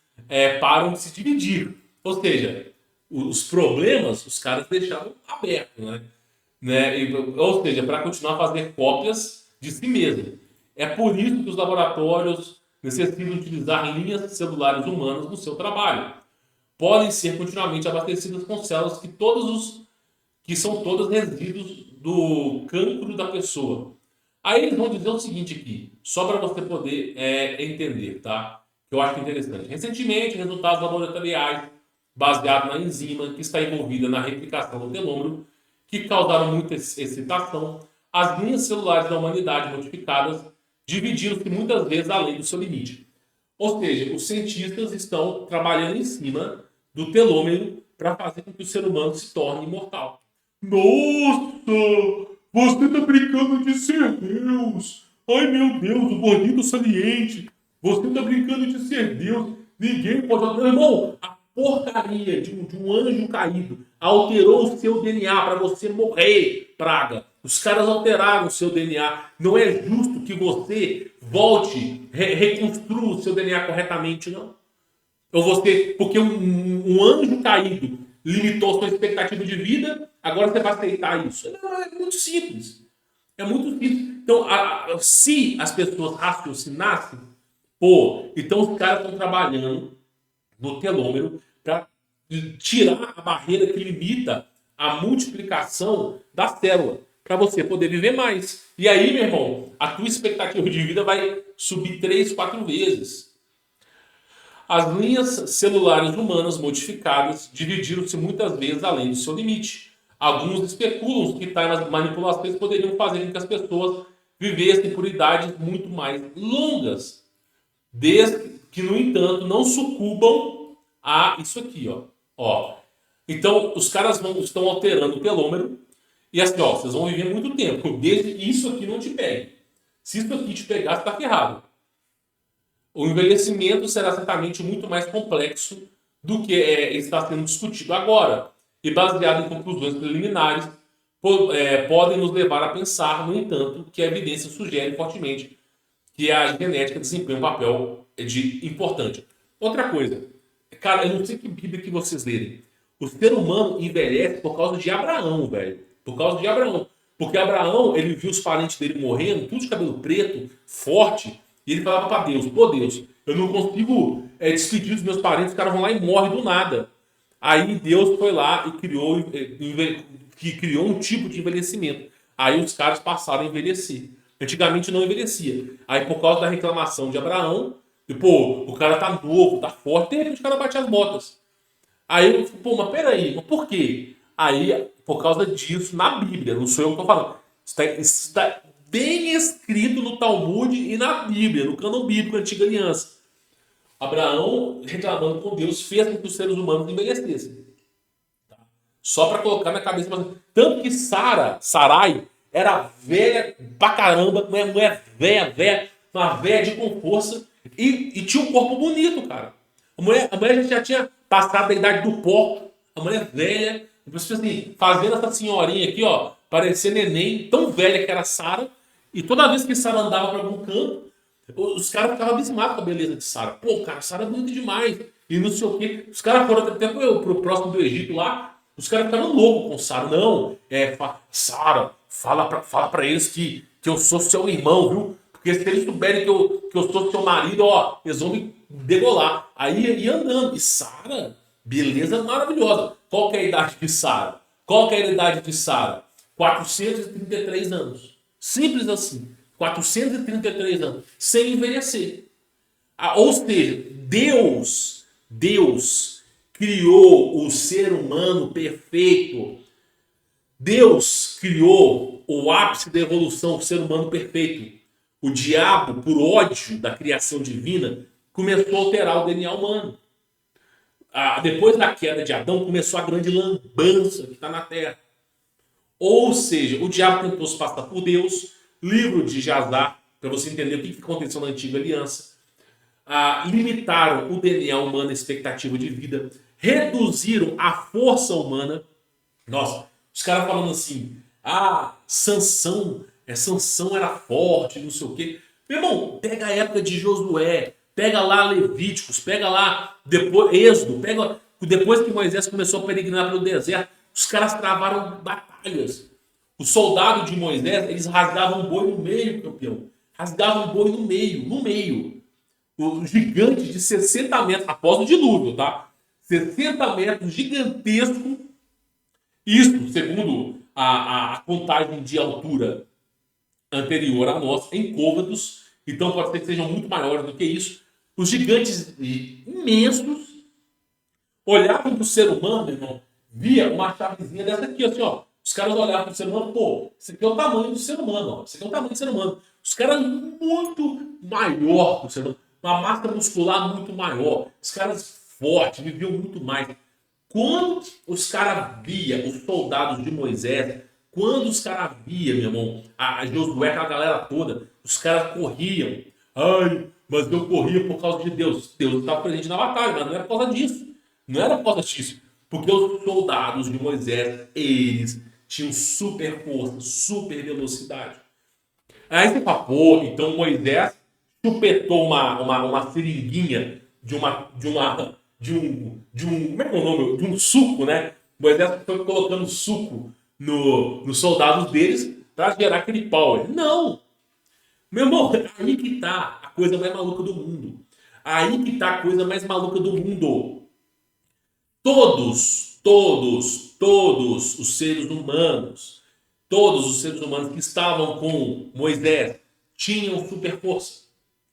param de se dividir. Ou seja, os problemas os caras deixaram aberto, né? Ou seja, para continuar a fazer cópias de si mesmo. É por isso que os laboratórios necessitam utilizar linhas celulares humanas no seu trabalho. Podem ser continuamente abastecidas com células que são todas resíduos do cancro da pessoa. Aí eles vão dizer o seguinte aqui, só para você poder entender, tá? Que eu acho interessante. Recentemente, resultados laboratoriais baseados na enzima que está envolvida na replicação do telômero, que causaram muita excitação, as linhas celulares da humanidade modificadas dividiram-se muitas vezes além do seu limite. Ou seja, os cientistas estão trabalhando em cima do telômero para fazer com que o ser humano se torne imortal. Nossa! Você tá brincando de ser Deus! Ai meu Deus, o gordito saliente! Você tá brincando de ser Deus! Ninguém pode. Meu irmão, a porcaria de um anjo caído alterou o seu DNA para você morrer, praga. Os caras alteraram o seu DNA. Não é justo que você volte, reconstrua o seu DNA corretamente, não. Ou você, porque um anjo caído limitou sua expectativa de vida, agora você vai aceitar isso. Não, é muito simples. É muito simples. Então, se as pessoas raciocinassem, então os caras estão trabalhando no telômero para tirar a barreira que limita a multiplicação da célula, para você poder viver mais. E aí, meu irmão, a tua expectativa de vida vai subir 3, 4 vezes. As linhas celulares humanas modificadas dividiram-se muitas vezes além do seu limite. Alguns especulam que tais manipulações poderiam fazer com que as pessoas vivessem por idades muito mais longas, desde que, no entanto, não sucumbam a isso aqui, ó. Então, os caras estão alterando o telômero e assim, ó, vocês vão viver muito tempo, desde que isso aqui não te pegue. Se isso aqui te pegar, você está ferrado. O envelhecimento será certamente muito mais complexo do que está sendo discutido agora, e baseado em conclusões preliminares, podem nos levar a pensar, no entanto, que a evidência sugere fortemente que a genética desempenha um papel importante. Outra coisa, cara, eu não sei que Bíblia que vocês lerem. O ser humano envelhece por causa de Abraão, velho. Por causa de Abraão. Porque Abraão, ele viu os parentes dele morrendo, tudo de cabelo preto, forte, e ele falava para Deus, pô Deus, eu não consigo despedir dos meus parentes, os caras vão lá e morrem do nada. Aí Deus foi lá e criou um tipo de envelhecimento. Aí os caras passaram a envelhecer. Antigamente não envelhecia. Aí por causa da reclamação de Abraão, o cara tá novo, tá forte, de repente o cara bate as botas. Aí eu fico, mas peraí, mas por quê? Aí, por causa disso, na Bíblia, não sou eu que tô falando. Isso está bem escrito no Talmud e na Bíblia, no cânon bíblico, Antiga Aliança. Abraão, reclamando com Deus, fez com que os seres humanos envelhecessem. Só para colocar na cabeça. Tanto que Sarai, era velha pra caramba, mulher velha, uma velha com força, e tinha um corpo bonito, cara. A mulher já tinha passado da idade do pó. A mulher velha, assim, fazendo essa senhorinha aqui, ó, parecer neném, tão velha que era Sara. E toda vez que Sara andava para algum canto, os caras ficavam abismados com a beleza de Sara. Pô, cara, Sara é bonita demais. E não sei o quê. Os caras foram até pro próximo do Egito lá. Os caras ficaram loucos com Sara. Não, Sara, fala pra eles que eu sou seu irmão, viu? Porque se eles souberem que eu sou seu marido, ó, eles vão me degolar. Aí ia andando. E Sara, beleza maravilhosa. Qual que é a idade de Sara? Qual que é a idade de Sara? 433 anos. Simples assim. 433 anos. Sem envelhecer. Ou seja, Deus criou o ser humano perfeito. Deus criou o ápice da evolução, o ser humano perfeito. O diabo, por ódio da criação divina, começou a alterar o DNA humano. Depois da queda de Adão, começou a grande lambança que está na Terra. Ou seja, o diabo tentou se passar por Deus. Livro de Jazar, para você entender o que aconteceu na antiga aliança. Limitaram o DNA humano, a expectativa de vida. Reduziram a força humana. Nossa, os caras falando assim, Sansão era forte, não sei o quê. Meu irmão, pega a época de Josué, pega lá Levíticos, pega lá depois Êxodo, pega depois que Moisés começou a peregrinar pelo deserto, os caras travaram batalhas. Os soldados de Moisés, eles rasgavam um boi no meio, campeão. Rasgavam um boi no meio. O gigante de 60 metros, após o dilúvio, tá? 60 metros, gigantesco. Isso, segundo a contagem de altura anterior à nossa, em côvados. Então pode ser que sejam muito maiores do que isso. Os gigantes imensos olhavam para o ser humano, meu irmão, via uma chavezinha dessa aqui, assim, ó. Os caras olhavam para o ser humano, pô, esse aqui é o tamanho do ser humano, ó. Esse aqui é o tamanho do ser humano. Os caras muito maior que o ser humano. Uma massa muscular muito maior. Os caras fortes, viviam muito mais. Quando os caras via os soldados de Moisés, quando os caras via, meu irmão, a Josué, aquela galera toda, os caras corriam. Ai, mas eu corria por causa de Deus. Deus estava presente na batalha, mas não era por causa disso. Não era por causa disso. Porque os soldados de Moisés, eles tinham super força, super velocidade. Aí você fala, pô, então Moisés chupetou uma seringuinha como é que é o nome? De um suco, né? Moisés foi colocando suco nos soldados deles para gerar aquele power. Não! Meu irmão, aí que tá a coisa mais maluca do mundo. Aí que tá a coisa mais maluca do mundo. Todos os seres humanos que estavam com Moisés tinham super força.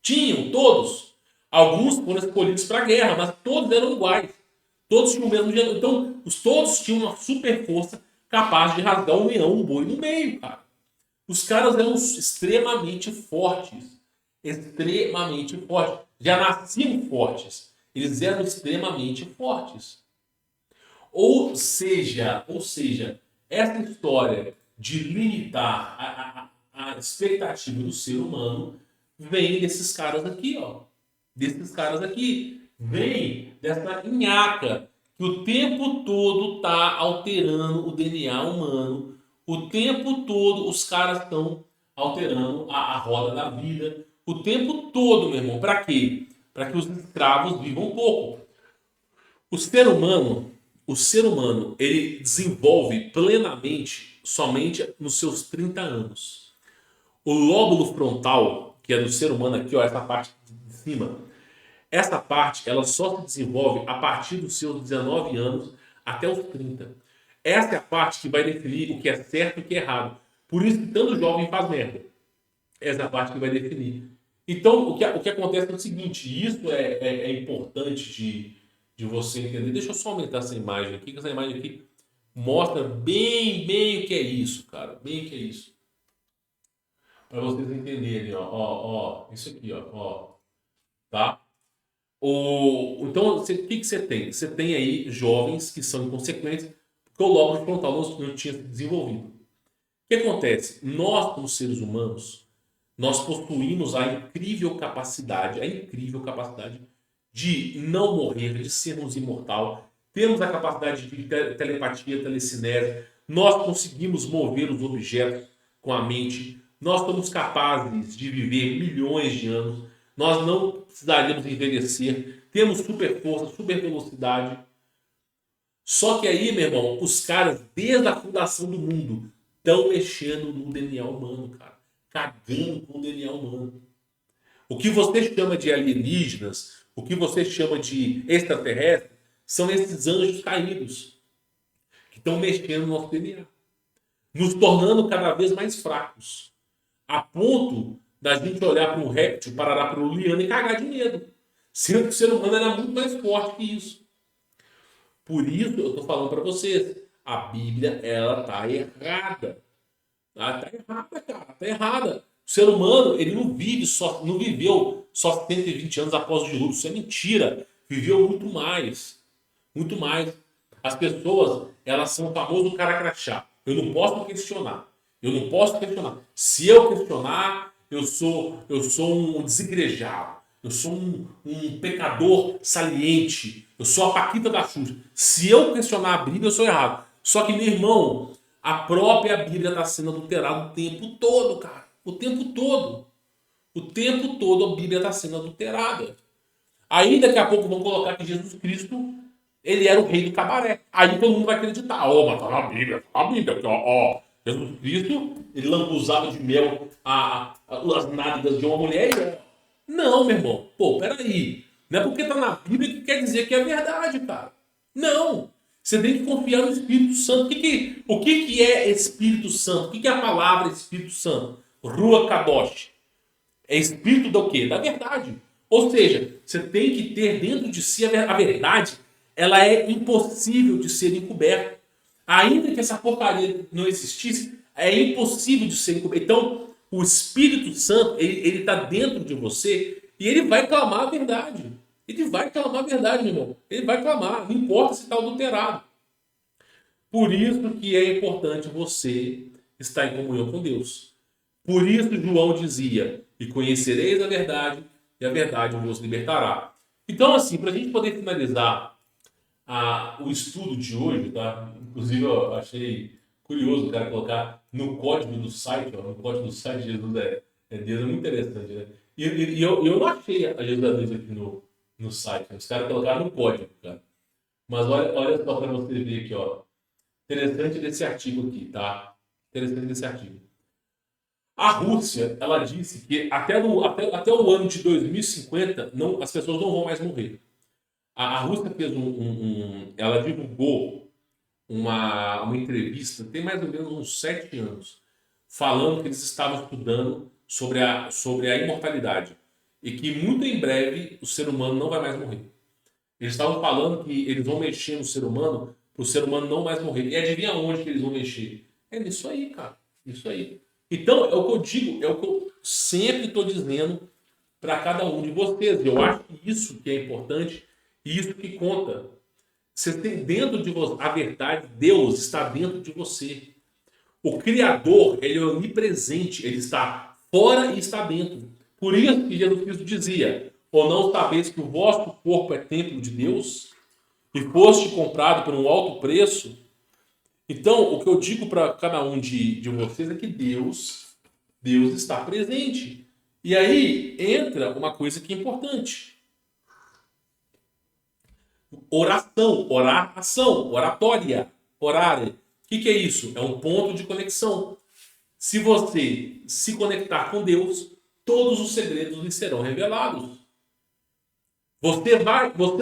Tinham, todos. Alguns foram escolhidos para a guerra, mas todos eram iguais. Todos tinham o mesmo gênero. Então, todos tinham uma super força capaz de rasgar um leão, um boi no meio, cara. Os caras eram extremamente fortes. Extremamente fortes. Já nasciam fortes. Eles eram extremamente fortes. Ou seja, essa história de limitar a expectativa do ser humano vem desses caras aqui, ó. Desses caras aqui. Vem dessa nhaca que o tempo todo tá alterando o DNA humano. O tempo todo os caras estão alterando a roda da vida. O tempo todo, meu irmão. Para quê? Para que os escravos vivam pouco. O ser humano, ele desenvolve plenamente somente nos seus 30 anos. O lóbulo frontal, que é do ser humano aqui, ó, essa parte de cima, essa parte ela só se desenvolve a partir dos seus 19 anos até os 30. Essa é a parte que vai definir o que é certo e o que é errado. Por isso que tanto jovem faz merda. Essa é a parte que vai definir. Então, o que acontece é o seguinte, e isso é importante de você entender. Deixa eu só aumentar essa imagem aqui, que essa imagem aqui mostra bem o que é isso, cara. Bem o que é isso. Para vocês entenderem, ó, isso aqui, ó, tá? Então, o que você tem? Você tem aí jovens que são inconsequentes porque o lóbulo frontal não tinha se desenvolvido. O que acontece? Nós, como seres humanos, nós possuímos a incrível capacidade de não morrer, de sermos imortal. Temos a capacidade de telepatia, telecinese. Nós conseguimos mover os objetos com a mente. Nós somos capazes de viver milhões de anos. Nós não precisaríamos envelhecer. Temos super força, super velocidade. Só que aí, meu irmão, os caras, desde a fundação do mundo, estão mexendo no DNA humano, cara. Cagando com o DNA humano. O que você chama de alienígenas, o que você chama de extraterrestres, são esses anjos caídos que estão mexendo no nosso DNA, nos tornando cada vez mais fracos, a ponto da gente olhar para um réptil, parar para um liano e cagar de medo, sendo que o ser humano era muito mais forte que isso. Por isso eu estou falando para vocês, a Bíblia ela tá errada. Ela tá errada, cara, tá errada. O ser humano, ele não viveu só 120 anos após o dilúvio. Isso é mentira. Viveu muito mais. Muito mais. As pessoas, elas são o famoso cara crachá. Eu não posso questionar. Eu não posso questionar. Se eu questionar, eu sou um desigrejado. Eu sou um pecador saliente. Eu sou a Paquita da Xuxa. Se eu questionar a Bíblia, eu sou errado. Só que, meu irmão, a própria Bíblia está sendo adulterada o tempo todo, cara. O tempo todo. O tempo todo a Bíblia está sendo adulterada. Aí daqui a pouco vão colocar que Jesus Cristo ele era o rei do cabaré. Aí todo mundo vai acreditar. Ó, mas tá na Bíblia, tá na Bíblia. Porque, ó, Jesus Cristo, ele lambuzava de mel as nádegas de uma mulher e ó. Não, meu irmão. Pô, peraí. Não é porque tá na Bíblia que quer dizer que é verdade, cara. Não. Você tem que confiar no Espírito Santo. O que é Espírito Santo? O que é a palavra Espírito Santo? Rua Kadosh. É espírito do quê? Da verdade. Ou seja, você tem que ter dentro de si a verdade. Ela é impossível de ser encoberta. Ainda que essa porcaria não existisse, é impossível de ser encoberta. Então, o Espírito Santo, ele está dentro de você e ele vai clamar a verdade. Ele vai clamar a verdade, meu irmão. Ele vai clamar, não importa se está adulterado. Por isso que é importante você estar em comunhão com Deus. Por isso João dizia, e conhecereis a verdade, e a verdade vos libertará. Então, assim, para a gente poder finalizar o estudo de hoje, tá? Inclusive eu achei curioso o cara colocar no código do site, ó, no código do site Jesus é Deus, é muito interessante, né? E eu não achei a Jesus é Deus aqui no site, né? Os caras colocaram no código, cara. Mas olha só para você ver aqui, ó. Interessante desse artigo aqui, tá? Interessante desse artigo. A Rússia, ela disse que até o ano de 2050 não, as pessoas não vão mais morrer. A Rússia fez ela divulgou uma entrevista, tem mais ou menos uns 7 anos, falando que eles estavam estudando sobre a imortalidade e que muito em breve o ser humano não vai mais morrer. Eles estavam falando que eles vão mexer no ser humano para o ser humano não mais morrer. E adivinha onde que eles vão mexer? É nisso aí, cara. Isso aí. Então, é o que eu digo, é o que eu sempre estou dizendo para cada um de vocês. Eu acho que isso que é importante e isso que conta. Você tem dentro de você a verdade, Deus está dentro de você. O Criador, ele é onipresente, ele está fora e está dentro. Por isso que Jesus Cristo dizia: ou não sabeis que o vosso corpo é templo de Deus e foste comprado por um alto preço? Então, o que eu digo para cada um de vocês é que Deus está presente. E aí entra uma coisa que é importante. Oração, oração, oratória, orare. O que é isso? É um ponto de conexão. Se você se conectar com Deus, todos os segredos lhe serão revelados. Você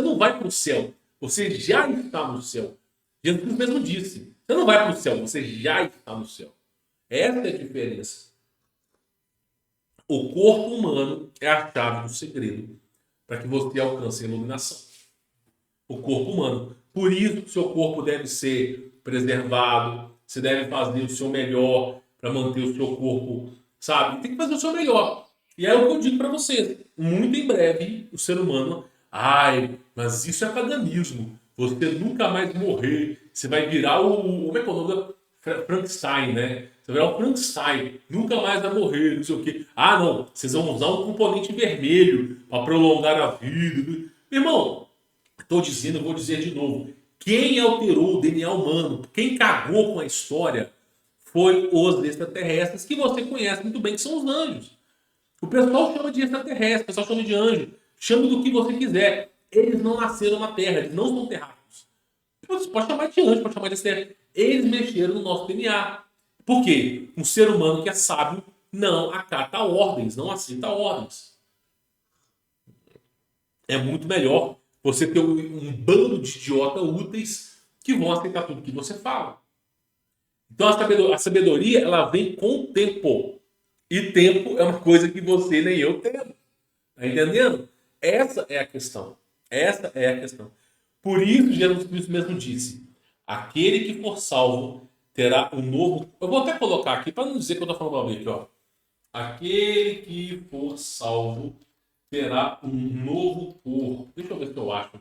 não vai para o céu, você já está no céu. Jesus mesmo disse: você não vai para o céu, você já está no céu. Essa é a diferença. O corpo humano é a chave do segredo para que você alcance a iluminação. O corpo humano. Por isso, o seu corpo deve ser preservado. Você deve fazer o seu melhor para manter o seu corpo, sabe? Tem que fazer o seu melhor. E é o que eu digo para vocês. Muito em breve, o ser humano, Ai, mas isso é paganismo. Você nunca mais morrer. Você vai virar o como é que é o nome? Frankenstein, né? Você vai virar o Frankenstein. Nunca mais vai morrer, não sei o quê. Ah, não. Vocês vão usar um componente vermelho para prolongar a vida. Meu irmão, estou dizendo, eu vou dizer de novo. Quem alterou o DNA humano, quem cagou com a história, foi os extraterrestres, que você conhece muito bem, que são os anjos. O pessoal chama de extraterrestre, o pessoal chama de anjo, chama do que você quiser. Eles não nasceram na Terra, eles não são terráqueos. Você pode chamar de anjo, pode chamar de extraterrestre. Eles mexeram no nosso DNA. Por quê? Um ser humano que é sábio não acata ordens, não aceita ordens. É muito melhor você ter um bando de idiota úteis que vão aceitar tudo que você fala. Então a sabedoria ela vem com o tempo. E tempo é uma coisa que você nem eu temos. Tá entendendo? Essa é a questão. Essa é a questão. Por isso, Jesus Cristo mesmo disse: aquele que for salvo terá um novo. Eu vou até colocar aqui para não dizer que eu estou falando aqui, ó. Aquele que for salvo terá um novo corpo. Deixa eu ver se eu acho.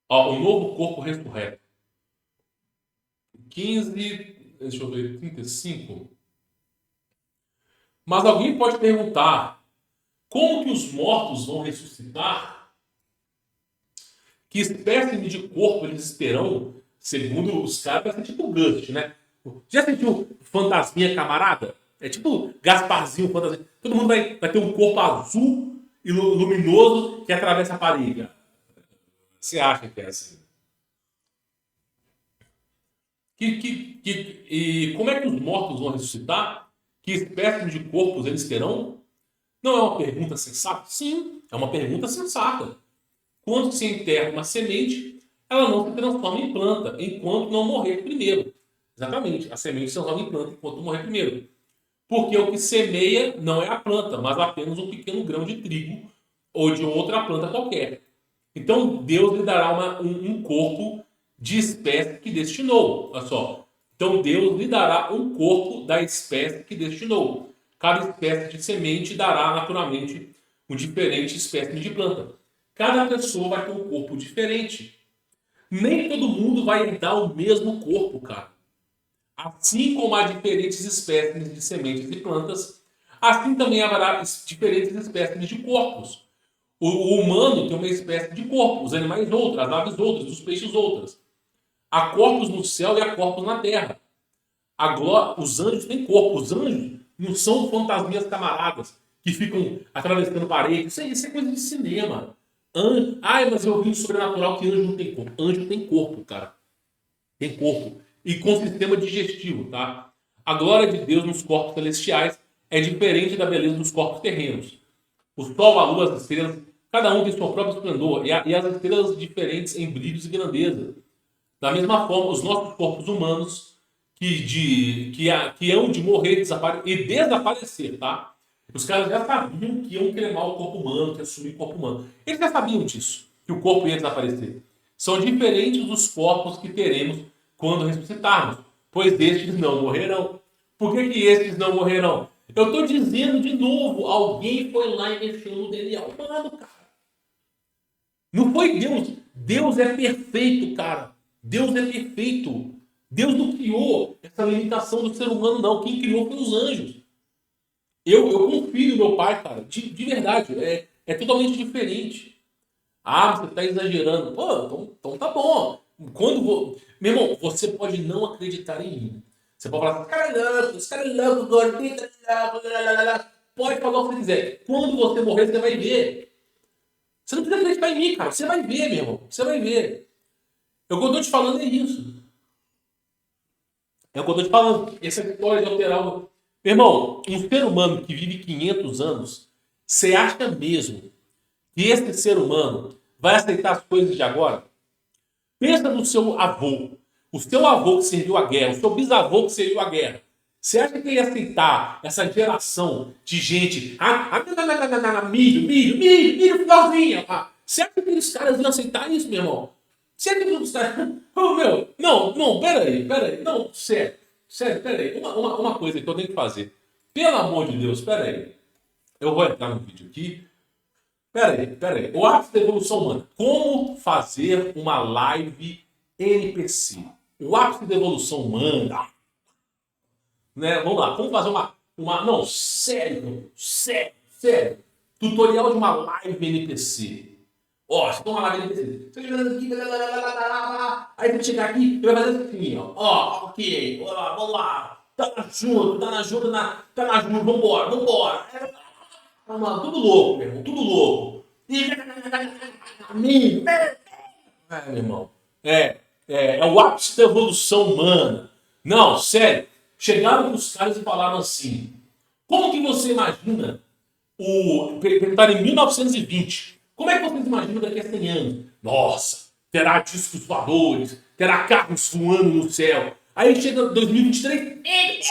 Ó, um novo corpo ressurreto. 15, deixa eu ver, 35. Mas alguém pode perguntar: como que os mortos vão ressuscitar? Que espécie de corpo eles terão? Segundo os caras, vai ser tipo Ghost, né? Já sentiu fantasminha camarada? É tipo Gasparzinho, fantasminha. Todo mundo vai ter um corpo azul e luminoso que atravessa a parede. Você acha que é assim? E como é que os mortos vão ressuscitar? Que espécie de corpos eles terão? Não é uma pergunta sensata? Sim, é uma pergunta sensata. Quando se enterra uma semente, ela não se transforma em planta enquanto não morrer primeiro. Exatamente, a semente se transforma em planta enquanto morrer primeiro. Porque o que semeia não é a planta, mas apenas um pequeno grão de trigo ou de outra planta qualquer. Então Deus lhe dará um corpo de espécie que destinou. Olha só. Então Deus lhe dará um corpo da espécie que destinou. Cada espécie de semente dará naturalmente um diferente espécie de planta. Cada pessoa vai ter um corpo diferente. Nem todo mundo vai herdar o mesmo corpo, cara. Assim como há diferentes espécies de sementes e plantas, assim também haverá diferentes espécies de corpos. O humano tem uma espécie de corpo, os animais outras, as aves outras, os peixes outras. Há corpos no céu e há corpos na terra. Os anjos têm corpo. Os anjos não são fantasminhas camaradas que ficam atravessando paredes. Isso é coisa de cinema. Ai, mas eu vi no sobrenatural que anjo não tem corpo. Anjo tem corpo, cara. Tem corpo. E com sistema digestivo, tá? A glória de Deus nos corpos celestiais é diferente da beleza dos corpos terrenos. O sol, a lua, as estrelas, cada um tem seu próprio esplendor. E as estrelas diferentes em brilhos e grandeza. Da mesma forma, os nossos corpos humanos que hão de morrer e desaparecer, tá? Os caras já sabiam que iam cremar o corpo humano, que ia sumir o corpo humano. Eles já sabiam disso, que o corpo ia desaparecer. São diferentes dos corpos que teremos quando ressuscitarmos, pois estes não morrerão. Por que estes não morrerão? Eu estou dizendo de novo, alguém foi lá e mexeu no DNA humano, cara. Não foi Deus. Deus é perfeito, cara. Deus é perfeito. Deus não criou essa limitação do ser humano, não. Quem criou foi os anjos. Eu confio no meu pai, cara. De verdade. É totalmente diferente. Ah, você está exagerando. Pô, então tá bom. Meu irmão, você pode não acreditar em mim. Você pode falar, esse cara é louco, gordinho, pode falar o que você quiser. Quando você morrer, você vai ver. Você não precisa acreditar em mim, cara. Você vai ver, meu irmão. Você vai ver. O que eu tô te falando é isso. É o que eu tô te falando. Essa história de alterar o... Meu irmão, um ser humano que vive 500 anos, você acha mesmo que esse ser humano vai aceitar as coisas de agora? Pensa no seu avô. O seu avô que serviu a guerra, o seu bisavô que serviu a guerra. Você acha que ele ia aceitar essa geração de gente... milho, finalzinho. Você acha que aqueles caras iam aceitar isso, meu irmão? Você acha que os caras... Oh, meu, não, peraí. Não, sério, peraí. Uma coisa que eu tenho que fazer. Pelo amor de Deus, peraí. Eu vou entrar no vídeo aqui. Pera aí. O ápice da evolução humana. Como fazer uma live NPC? O ápice da evolução humana. Né? Vamos lá, como fazer uma. Não, sério. Tutorial de uma live NPC. Ó, você tem uma live NPC. Aí você chegar aqui e vai fazer assim, ó. Ó, ok, vamos lá. Tá na ajuda, vambora. Tudo louco, meu irmão, tudo louco. Amigo, meu irmão. É o ápice da evolução humana. Não, sério. Chegaram os caras e falaram assim: como que você imagina perguntaram em 1920? Como é que vocês imaginam daqui a 100 anos? Nossa, terá discos voadores, terá carros voando no céu. Aí chega 2023.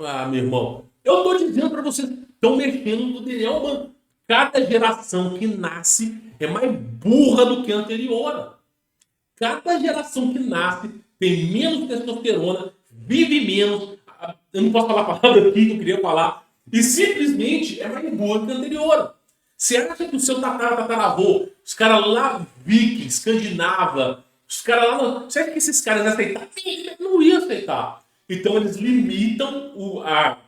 Ah, meu irmão, eu tô dizendo para vocês, estão mexendo no DNA humano. Cada geração que nasce é mais burra do que a anterior. Cada geração que nasce tem menos testosterona, vive menos. Eu não posso falar a palavra aqui que eu queria falar. E simplesmente é mais burra que a anterior. Você acha que o seu tataravô, os caras lá viking, escandinava, os caras lá. Você acha que esses caras iam aceitar? Não iam aceitar. Então eles limitam a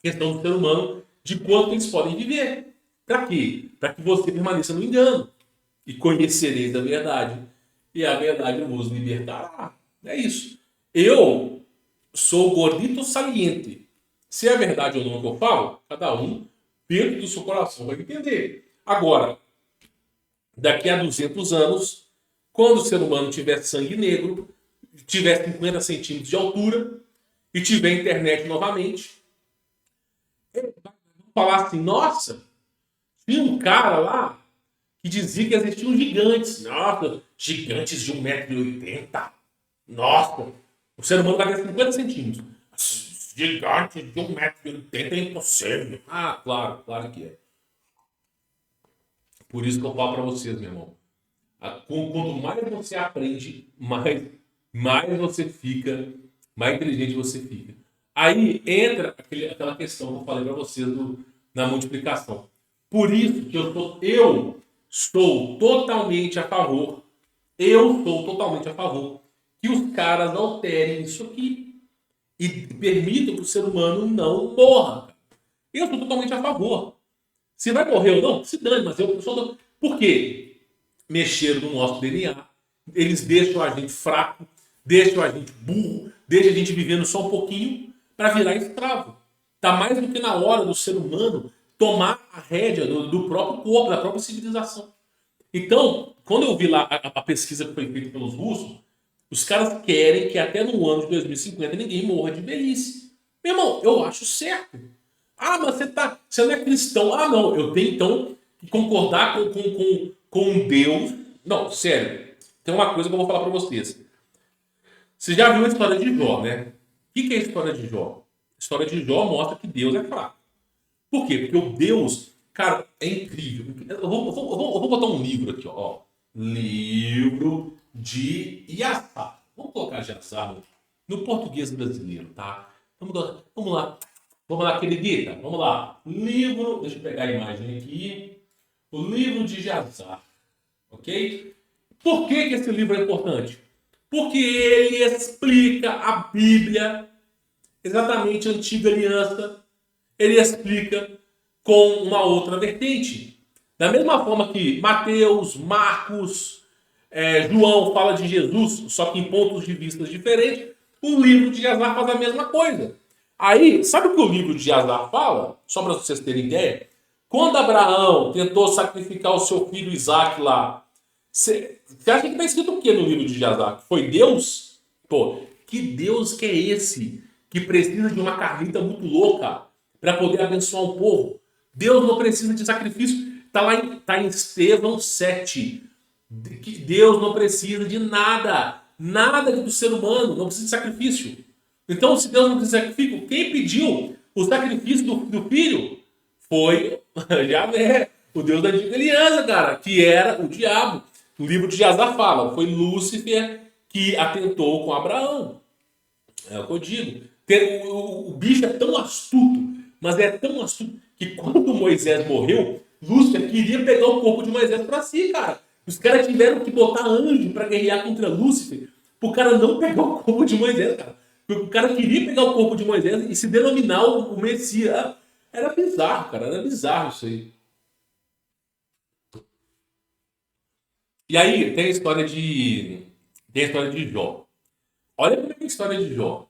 questão do ser humano de quanto eles podem viver. Para quê? Para que você permaneça no engano. E conhecereis a verdade. E a verdade vos libertará. É isso. Eu sou gordito saliente. Se é verdade ou não o que eu falo, cada um dentro do seu coração vai entender. Agora, daqui a 200 anos, quando o ser humano tiver sangue negro, tiver 50 centímetros de altura e tiver internet novamente, ele vai falar assim, nossa, tinha um cara lá que dizia que existiam gigantes. Nossa, gigantes de 1,80 m. Nossa, o ser humano vai ter 50 centímetros. Gigante de 1,80 m é impossível. Ah, claro que é. Por isso que eu falo para vocês, meu irmão. Quanto mais você aprende, mais você fica, mais inteligente você fica. Aí entra aquela questão que eu falei para vocês na multiplicação. Por isso que eu sou totalmente a favor. Eu sou totalmente a favor que os caras alterem isso aqui e permitam que o ser humano não morra. Eu sou totalmente a favor. Se vai morrer ou não, se dane, mas eu sou. Por quê? Mexeram no nosso DNA. Eles deixam a gente fraco, deixam a gente burro, deixam a gente vivendo só um pouquinho para virar escravo. Está mais do que na hora do ser humano tomar a rédea do próprio corpo, da própria civilização. Então, quando eu vi lá a pesquisa que foi feita pelos russos, os caras querem que até no ano de 2050 ninguém morra de velhice. Meu irmão, eu acho certo. Ah, mas você não é cristão. Ah, não, eu tenho então que concordar com Deus. Não, sério. Tem uma coisa que eu vou falar para vocês. Você já viu a história de Jó, né? O que é a história de Jó? A história de Jó mostra que Deus é fraco. Por quê? Porque o Deus, cara, é incrível. Eu vou botar um livro aqui, ó. Livro de Iafá. Vamos colocar Iafá no português brasileiro, tá? Vamos lá, queridita. Vamos lá. Livro, deixa eu pegar a imagem aqui. O livro de Jazar. Ok? Por que esse livro é importante? Porque ele explica a Bíblia, exatamente a antiga aliança. Ele explica com uma outra vertente. Da mesma forma que Mateus, Marcos, João fala de Jesus, só que em pontos de vista diferentes, o livro de Jazar faz a mesma coisa. Aí, sabe o que o livro de Jazar fala? Só para vocês terem ideia. Quando Abraão tentou sacrificar o seu filho Isaac lá, você acha que está escrito o que no livro de Jazar? Foi Deus? Pô, que Deus que é esse? Que precisa de uma carnita muito louca para poder abençoar o povo. Deus não precisa de sacrifício. Tá em Estevão 7. Que Deus não precisa de nada. Nada do ser humano. Não precisa de sacrifício. Então, se Deus não precisa de sacrifício, quem pediu o sacrifício do filho foi Javé, o Deus da antiga aliança, cara, que era o diabo. O livro de Jazar fala, foi Lúcifer que atentou com Abraão. É o que eu digo. O bicho é tão astuto, mas é tão astuto que quando Moisés morreu, Lúcifer queria pegar o corpo de Moisés para si, cara. Os caras tiveram que botar anjo para guerrear contra Lúcifer, pro cara não pegar o corpo de Moisés, cara. Porque o cara queria pegar o corpo de Moisés e se denominar o Messias. Era bizarro, cara. Era bizarro isso aí. E aí tem a história de. Tem a história de Jó. Olha como é que é a história de Jó.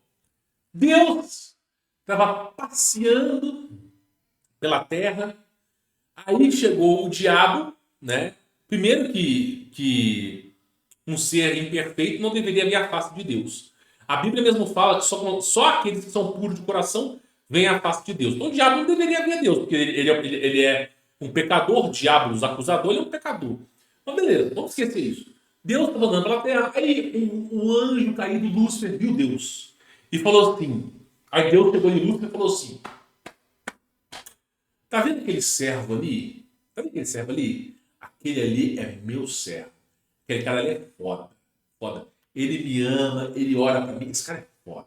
Deus estava passeando pela terra. Aí chegou o diabo, né? Primeiro que um ser imperfeito não deveria ver a face de Deus. A Bíblia mesmo fala que só aqueles que são puros de coração veem a face de Deus. Então o diabo não deveria ver Deus, porque ele é um pecador, o diabo, os acusadores, ele é um pecador. Mas beleza, vamos esquecer isso. Deus estava andando pela terra, aí um anjo caído, Lúcifer, viu Deus. E falou assim, aí Deus pegou em Lúcifer e falou assim, tá vendo aquele servo ali? Tá vendo aquele servo ali? Aquele ali é meu servo. Aquele cara ali é foda. Foda. Ele me ama, ele ora pra mim. Esse cara é foda.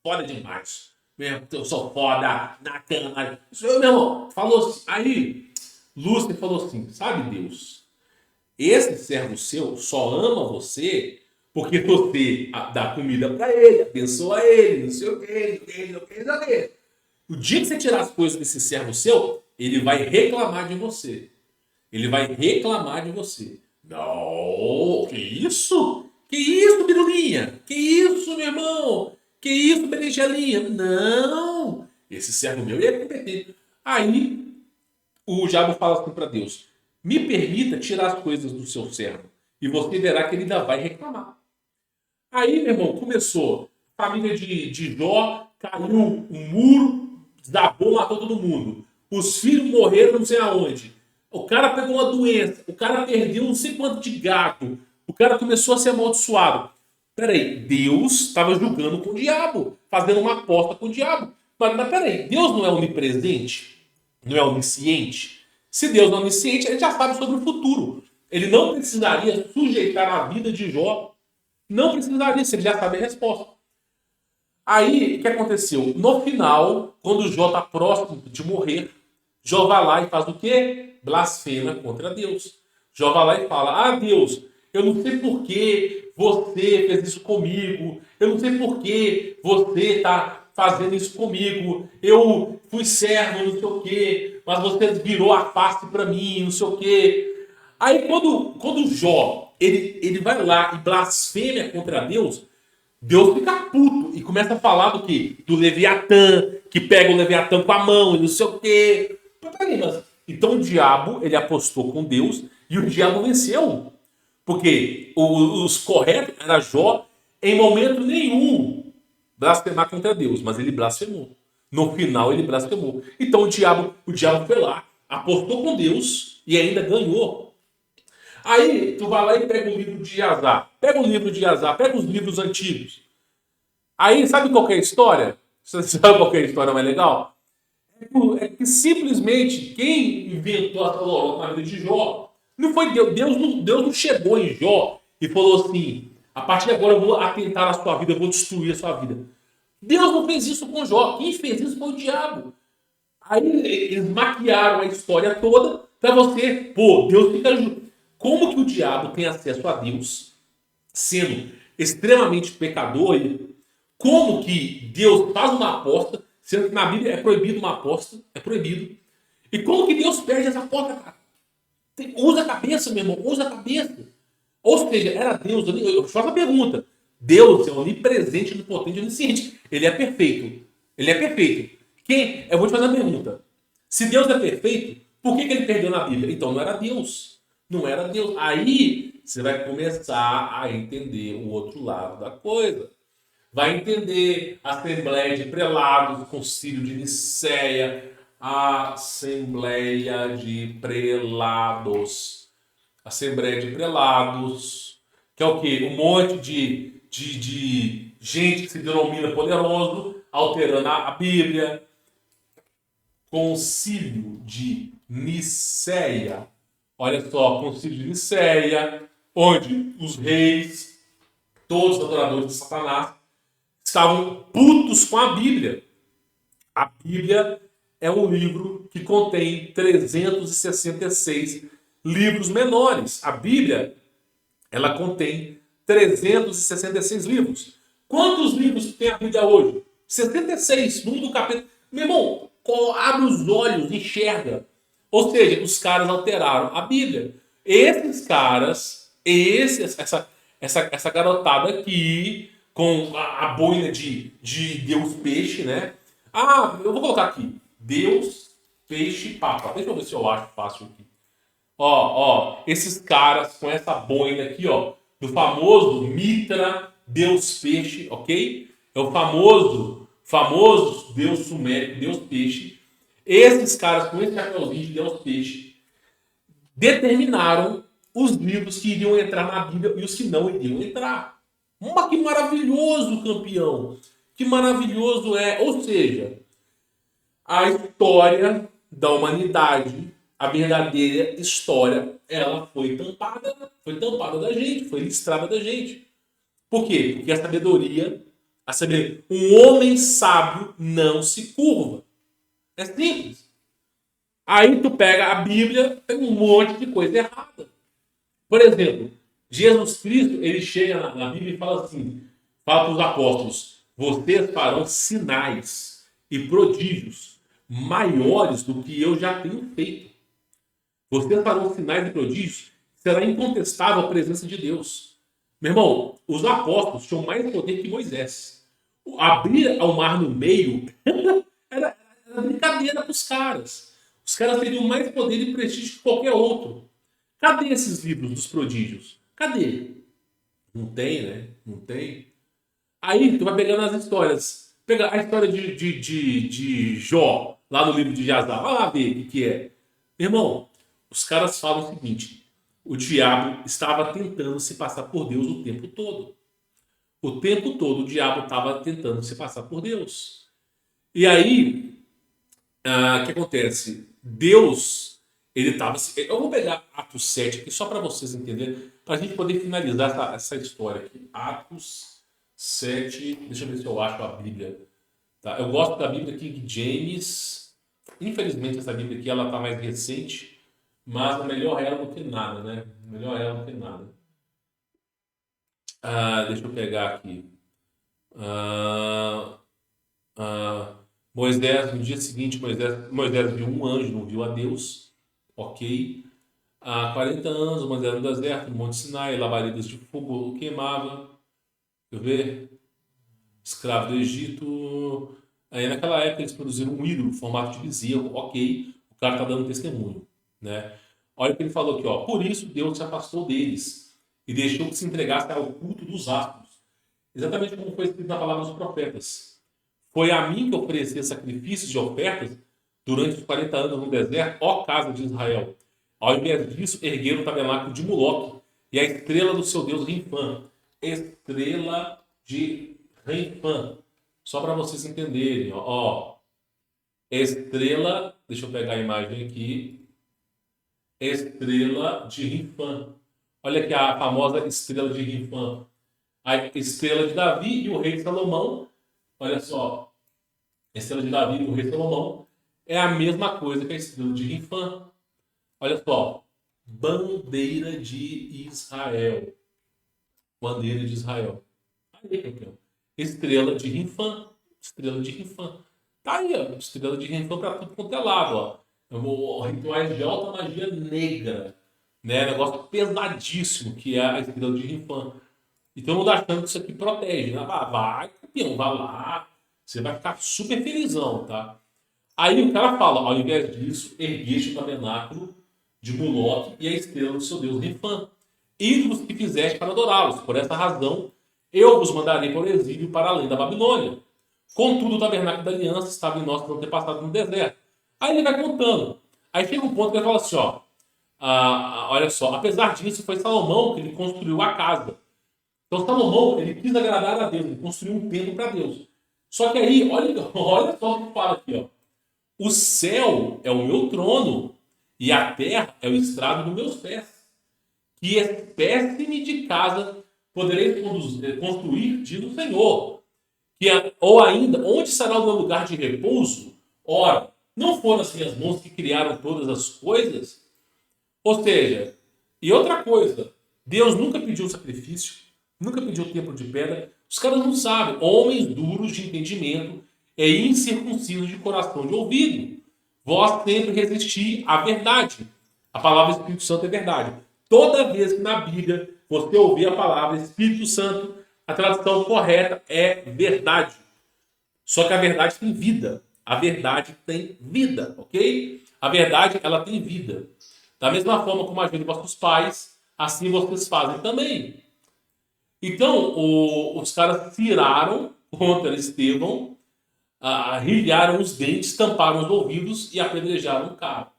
Foda demais. Eu sou foda na cama. Isso eu, meu irmão. Falou assim. Aí, Lúcifer falou assim: sabe, Deus, esse servo seu só ama você porque você dá comida pra ele, abençoa ele, não sei o que, não sei o que, não sei o que. O dia que você tirar as coisas desse servo seu, ele vai reclamar de você. Ele vai reclamar de você. Não, que isso? Que isso, Birulinha? Que isso, meu irmão? Que isso, berinjelinha? Não, esse servo meu ele é competente. Aí o diabo fala assim para Deus: me permita tirar as coisas do seu servo e você verá que ele ainda vai reclamar. Aí, meu irmão, começou. A família de Jó caiu um muro, desabou, matou todo mundo. Os filhos morreram não sei aonde. O cara pegou uma doença. O cara perdeu não sei quanto de gato. O cara começou a ser amaldiçoado. Peraí, Deus estava julgando com o diabo, fazendo uma aposta com o diabo. Mas peraí, Deus não é onipresente? Não é onisciente? Se Deus não é onisciente, ele já sabe sobre o futuro. Ele não precisaria sujeitar a vida de Jó. Não precisaria, se ele já sabe a resposta. Aí, o que aconteceu? No final, quando Jó está próximo de morrer, Jó vai lá e faz o quê? Blasfema contra Deus. Jó vai lá e fala, ah, Deus, eu não sei por que você fez isso comigo. Eu não sei por que você está fazendo isso comigo. Eu fui servo, não sei o quê, mas você virou a face para mim, não sei o quê. Aí, quando Jó ele vai lá e blasfema contra Deus, Deus fica puto e começa a falar do quê? Do Leviatã, que pega o Leviatã com a mão e não sei o quê. Então o diabo, ele apostou com Deus e o diabo venceu. Porque os corretos era Jó em momento nenhum blasfemar contra Deus, mas ele blasfemou. No final ele blasfemou. Então o diabo foi lá, apostou com Deus e ainda ganhou. Aí tu vai lá e pega o livro de Azar. Pega o livro de Azar, pega os livros antigos. Aí sabe qual que é a história? Você sabe qual que é a história mais legal? É que simplesmente quem inventou a lorota na vida de Jó não foi Deus. Deus não chegou em Jó e falou assim: a partir de agora eu vou atentar a sua vida, eu vou destruir a sua vida. Deus não fez isso com Jó. Quem fez isso foi o diabo. Aí eles maquiaram a história toda para você. Pô, Deus fica. Como que o diabo tem acesso a Deus sendo extremamente pecador? Como que Deus faz uma aposta, sendo que na Bíblia é proibido uma aposta, é proibido. E como que Deus perde essa aposta, cara? Usa a cabeça, meu irmão, usa a cabeça. Ou seja, era Deus, eu faço a pergunta. Deus é onipresente, onipotente, onisciente. Ele é perfeito. Ele é perfeito. Eu vou te fazer uma pergunta. Se Deus é perfeito, por que ele perdeu na Bíblia? Então não era Deus. Não era Deus. Aí você vai começar a entender o outro lado da coisa. Vai entender a Assembleia de Prelados, o Concílio de Nicéia, a Assembleia de Prelados. Assembleia de Prelados, que é o quê? Um monte de gente que se denomina poderoso, alterando a Bíblia. Concílio de Nicéia. Olha só, Concílio de Nicéia, onde os reis, todos os adoradores de Satanás, estavam putos com a Bíblia. A Bíblia é um livro que contém 366 livros menores. A Bíblia, ela contém 366 livros. Quantos livros tem a Bíblia hoje? 76, número do capítulo. Meu irmão, abre os olhos, enxerga. Ou seja, os caras alteraram a Bíblia. Esses caras, essa garotada aqui, com a boina de Deus Peixe, né? Ah, eu vou colocar aqui. Deus, Peixe, Papa. Deixa eu ver se eu acho fácil aqui. Esses caras com essa boina aqui, ó, do famoso Mitra, Deus Peixe, ok? É o famoso Deus Sumérico, Deus Peixe. Esses caras com esse chapéuzinho de Deus Peixe determinaram os livros que iriam entrar na Bíblia e os que não iriam entrar. Que maravilhoso, campeão! Que maravilhoso é! Ou seja, a história da humanidade, a verdadeira história, ela foi tampada da gente, foi listrada da gente. Por quê? Porque a sabedoria, um homem sábio não se curva. É simples. Aí tu pega a Bíblia, tem um monte de coisa errada. Por exemplo, Jesus Cristo, ele chega na Bíblia e fala assim, fala para os apóstolos, vocês farão sinais e prodígios maiores do que eu já tenho feito. Vocês farão sinais e prodígios, será incontestável a presença de Deus. Meu irmão, os apóstolos tinham mais poder que Moisés. Abrir o mar no meio era brincadeira para os caras. Os caras teriam mais poder e prestígio que qualquer outro. Cadê esses livros dos prodígios? Cadê? Não tem, né? Não tem. Aí tu vai pegando as histórias. Pega a história de Jó, lá no livro de Jazar. Vai lá ver o que é. Irmão, os caras falam o seguinte. O diabo estava tentando se passar por Deus o tempo todo. O tempo todo o diabo estava tentando se passar por Deus. E aí, o que acontece? Deus, ele estava... Eu vou pegar Atos 7 aqui, só para vocês entenderem, para a gente poder finalizar essa história aqui. Atos 7, deixa eu ver se eu acho a Bíblia. Tá? Eu gosto da Bíblia King James. Infelizmente, essa Bíblia aqui, ela está mais recente, mas é melhor ela do que nada, né? Melhor ela do que nada. Deixa eu pegar aqui. Moisés, no dia seguinte, Moisés viu um anjo, não viu a Deus. Ok. Há 40 anos, Moisés no deserto, no Monte Sinai, labaredas de fogo queimava. Deixa eu ver. Escravo do Egito. Aí naquela época eles produziram um ídolo, formato de bezerro. Ok. O cara está dando testemunho, né? Olha o que ele falou aqui, ó. Por isso Deus se afastou deles e deixou que se entregasse ao culto dos astros. Exatamente como foi escrito na palavra dos profetas. Foi a mim que oferecia sacrifícios e ofertas durante os 40 anos no deserto, ó casa de Israel. Ao invés disso, ergueram o tabernáculo de Moloque e a estrela do seu Deus Rinfã. Estrela de Rinfã. Só para vocês entenderem, ó. Estrela, deixa eu pegar a imagem aqui. Estrela de Rinfã. Olha aqui a famosa estrela de Rinfã. A estrela de Davi e o rei Salomão. Olha só. A estrela de Davi e o rei Salomão é a mesma coisa que a estrela de Rinfã. Olha só. Bandeira de Israel. Bandeira de Israel. Aí, campeão. Estrela de Rinfã. Estrela de Rinfã. Tá aí, ó. Estrela de Rinfã para tudo quanto é lado, ó. Rituais de alta magia negra, né? Negócio pesadíssimo que é a estrela de Rinfã. Então não dá achando que isso aqui protege, né? Vai, campeão, vai lá. Você vai ficar super felizão, tá? Aí o cara fala, ao invés disso, ergueste o tabernáculo de Moloque e a estrela do seu Deus Rinfã. Ídolos que fizeste para adorá-los. Por essa razão, eu vos mandarei para o exílio para além da Babilônia. Contudo, o tabernáculo da aliança estava em nossos antepassados no deserto. Aí ele vai contando. Aí chega um ponto que ele fala assim, ó. Olha só, apesar disso, foi Salomão que ele construiu a casa. Então Salomão, ele quis agradar a Deus, ele construiu um templo para Deus. Só que aí, olha só o que fala aqui, ó. O céu é o meu trono e a terra é o estrado dos meus pés. Que espécime de casa podereis construir, diz o Senhor. Ou ainda, onde será o meu lugar de repouso? Ora, Não foram as minhas mãos que criaram todas as coisas? Ou seja, e outra coisa, Deus nunca pediu sacrifício, nunca pediu templo de pedra. Os caras não sabem. Homens duros de entendimento e incircuncisos de coração de ouvido. Vós sempre resisti à verdade. A palavra Espírito Santo é verdade. Toda vez que na Bíblia você ouvir a palavra Espírito Santo, a tradução correta é verdade. Só que a verdade tem vida. A verdade tem vida, ok? A verdade, ela tem vida. Da mesma forma como agiram vossos pais, assim vocês fazem também. Então, os caras tiraram contra Estevão, arrilharam os dentes, tamparam os ouvidos e apedrejaram o cara.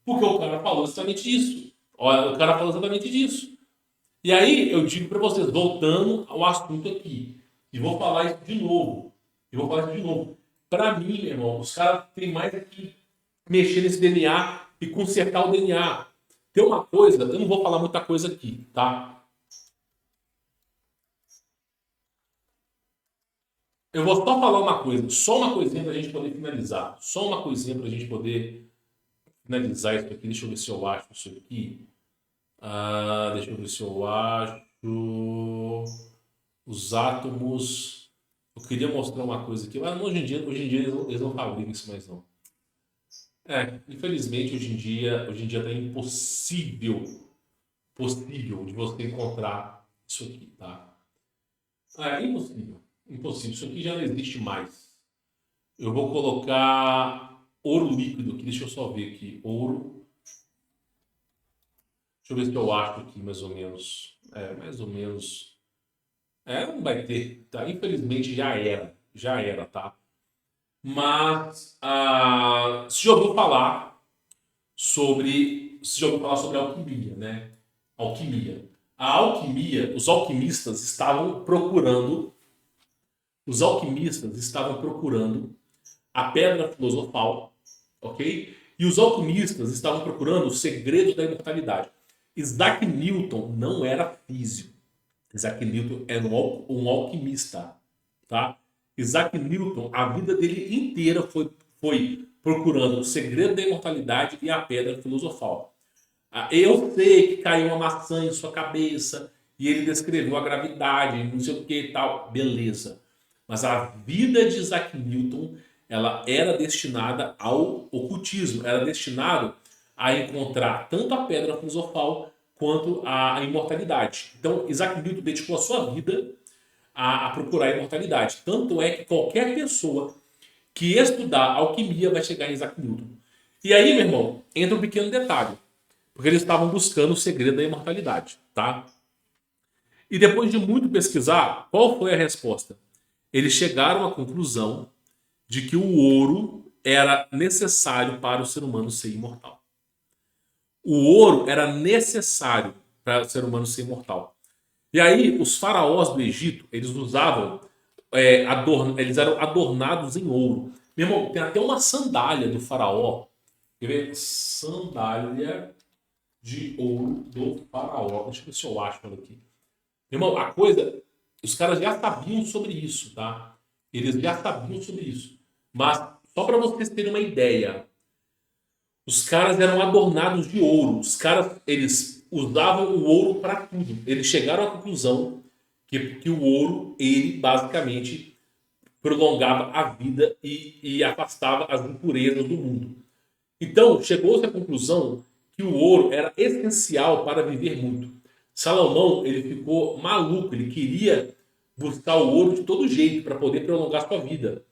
Porque o cara falou exatamente isso. Olha, o cara falou exatamente disso. E aí, eu digo para vocês, voltando ao assunto aqui, e vou falar isso de novo. Para mim, meu irmão, os caras têm mais que mexer nesse DNA e consertar o DNA. Tem uma coisa, eu não vou falar muita coisa aqui, tá? Eu vou só falar uma coisa, só uma coisinha pra gente poder finalizar. Só uma coisinha pra gente poder finalizar isso aqui. Deixa eu ver se eu acho isso aqui. Deixa eu ver se eu acho. Os átomos. Eu queria mostrar uma coisa aqui, mas hoje em dia eles não fabricam isso mais não. Infelizmente hoje em dia tá possível de você encontrar isso aqui, tá? Impossível. Impossível. Isso aqui já não existe mais. Eu vou colocar ouro líquido aqui. Deixa eu só ver aqui. Ouro. Deixa eu ver se eu acho aqui mais ou menos. Mais ou menos. Não vai ter, tá? Infelizmente já era. Já era, tá? Mas você já ouviu falar sobre alquimia, né? Alquimia. A alquimia, os alquimistas estavam procurando a pedra filosofal, ok? E os alquimistas estavam procurando os segredos da imortalidade. Isaac Newton não era físico. Isaac Newton era um alquimista, tá? Isaac Newton, a vida dele inteira foi procurando o segredo da imortalidade e a pedra filosofal. Eu sei que caiu uma maçã em sua cabeça e ele descreveu a gravidade, não sei o que e tal, beleza. Mas a vida de Isaac Newton, ela era destinada ao ocultismo, era destinado a encontrar tanto a pedra filosofal quanto a imortalidade. Então, Isaac Newton dedicou a sua vida a procurar a imortalidade. Tanto é que qualquer pessoa que estudar alquimia vai chegar em Isaac Newton. E aí, meu irmão, entra um pequeno detalhe. Porque eles estavam buscando o segredo da imortalidade, tá? E depois de muito pesquisar, qual foi a resposta? Eles chegaram à conclusão de que o ouro era necessário para o ser humano ser imortal. O ouro era necessário para o ser humano ser imortal. E aí, os faraós do Egito, eles usavam, eles eram adornados em ouro. Meu irmão, tem até uma sandália do faraó. Quer ver? Sandália de ouro do faraó. Deixa eu ver se eu acho ela aqui. Meu irmão, a coisa, os caras já sabiam sobre isso, tá? Eles já sabiam sobre isso. Mas, só para vocês terem uma ideia, os caras eram adornados de ouro. Os caras, eles usavam o ouro para tudo. Eles chegaram à conclusão que o ouro, ele basicamente prolongava a vida e afastava as impurezas do mundo. Então, chegou-se à conclusão que o ouro era essencial para viver muito. Salomão, ele ficou maluco, ele queria buscar o ouro de todo jeito para poder prolongar sua vida.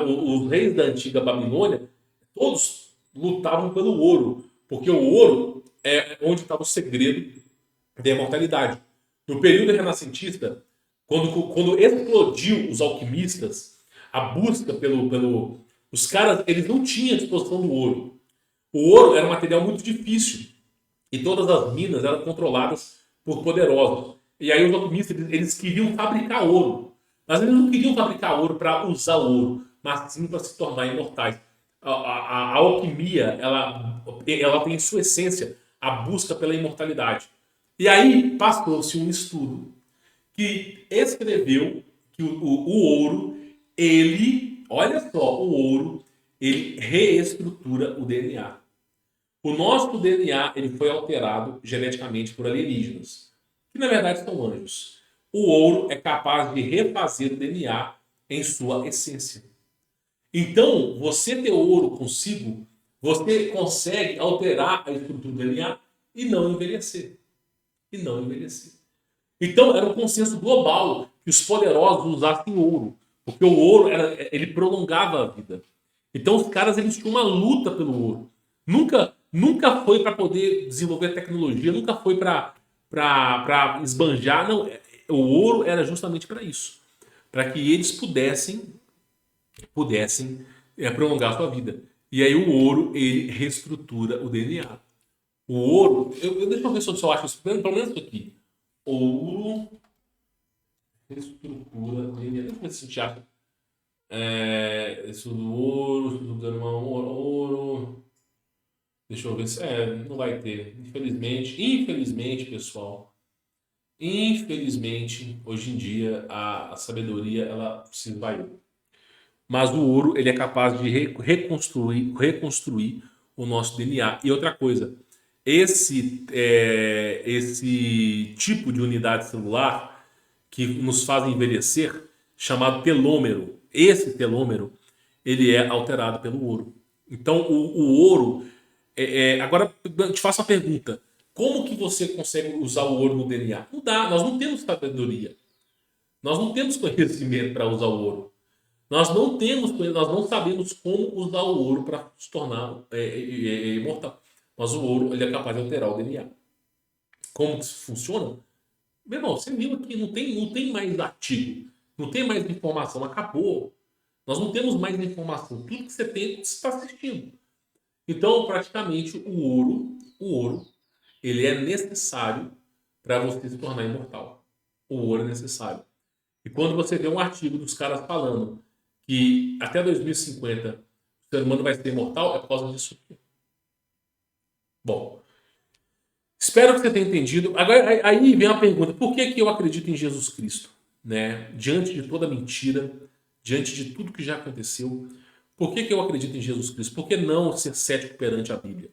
Os reis da antiga Babilônia, todos lutavam pelo ouro, porque o ouro é onde estava o segredo da imortalidade. No período renascentista, quando explodiu os alquimistas, a busca os caras, eles não tinham disposição do ouro. O ouro era um material muito difícil e todas as minas eram controladas por poderosos. E aí os alquimistas, eles queriam fabricar ouro. Mas eles não queriam fabricar ouro para usar ouro, mas sim para se tornar imortais. A alquimia, ela tem em sua essência a busca pela imortalidade. E aí passou-se um estudo que escreveu que o ouro, olha só, o ouro, ele reestrutura o DNA. O nosso DNA ele foi alterado geneticamente por alienígenas, que na verdade são anjos. O ouro é capaz de refazer o DNA em sua essência. Então, você ter ouro consigo, você consegue alterar a estrutura do DNA e não envelhecer. E não envelhecer. Então, era um consenso global que os poderosos usassem ouro, porque o ouro ele prolongava a vida. Então, os caras eles tinham uma luta pelo ouro. Nunca foi para poder desenvolver tecnologia, nunca foi para esbanjar. Não, o ouro era justamente para isso, para que eles pudessem prolongar a sua vida. E aí o ouro ele reestrutura o DNA. O ouro, deixa eu ver se eu acho isso, pelo menos isso aqui. Ouro reestrutura o DNA. Deixa eu ver se a gente acha. Isso do ouro, isso do animal, ouro. Deixa eu ver se. Não vai ter. Infelizmente, pessoal. Infelizmente, hoje em dia, a sabedoria ela se vai. Mas o ouro ele é capaz de reconstruir o nosso DNA. E outra coisa, esse tipo de unidade celular que nos faz envelhecer, chamado telômero, esse telômero, ele é alterado pelo ouro. Então, o ouro... agora, eu te faço uma pergunta. Como que você consegue usar o ouro no DNA? Não dá, nós não temos sabedoria. Nós não temos conhecimento para usar o ouro. Nós não sabemos como usar o ouro para se tornar imortal. Mas o ouro ele é capaz de alterar o DNA. Como que isso funciona? Meu irmão, você viu aqui, não tem mais artigo, não tem mais informação, acabou. Nós não temos mais informação. Tudo que você tem, você está assistindo. Então, praticamente, o ouro, ele é necessário para você se tornar imortal. O ouro é necessário. E quando você vê um artigo dos caras falando que até 2050 o ser humano vai ser imortal, é por causa disso aqui. Bom, espero que você tenha entendido. Agora, aí vem a pergunta: por que que eu acredito em Jesus Cristo? Né? Diante de toda mentira, diante de tudo que já aconteceu, por que que eu acredito em Jesus Cristo? Por que não ser cético perante a Bíblia?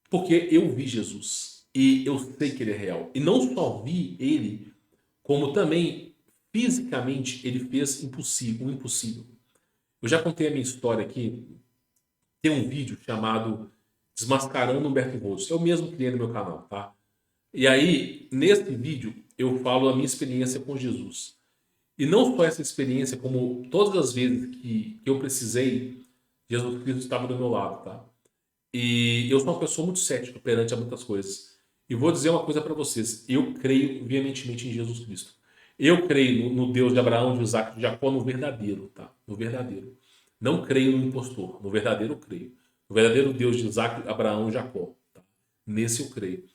Porque eu vi Jesus e eu sei que ele é real. E não só vi ele, como também fisicamente ele fez o impossível. Eu já contei a minha história aqui. Tem um vídeo chamado Desmascarando Humberto Rosso. Eu mesmo criei no meu canal, tá? E aí, nesse vídeo, eu falo a minha experiência com Jesus. E não só essa experiência, como todas as vezes que eu precisei, Jesus Cristo estava do meu lado, tá? E eu sou uma pessoa muito cética perante a muitas coisas. E vou dizer uma coisa para vocês. Eu creio veementemente em Jesus Cristo. Eu creio no Deus de Abraão, de Isaac e de Jacó, no verdadeiro, tá? No verdadeiro. Não creio no impostor. No verdadeiro eu creio. No verdadeiro Deus de Isaac, Abraão e Jacó. Tá? Nesse eu creio.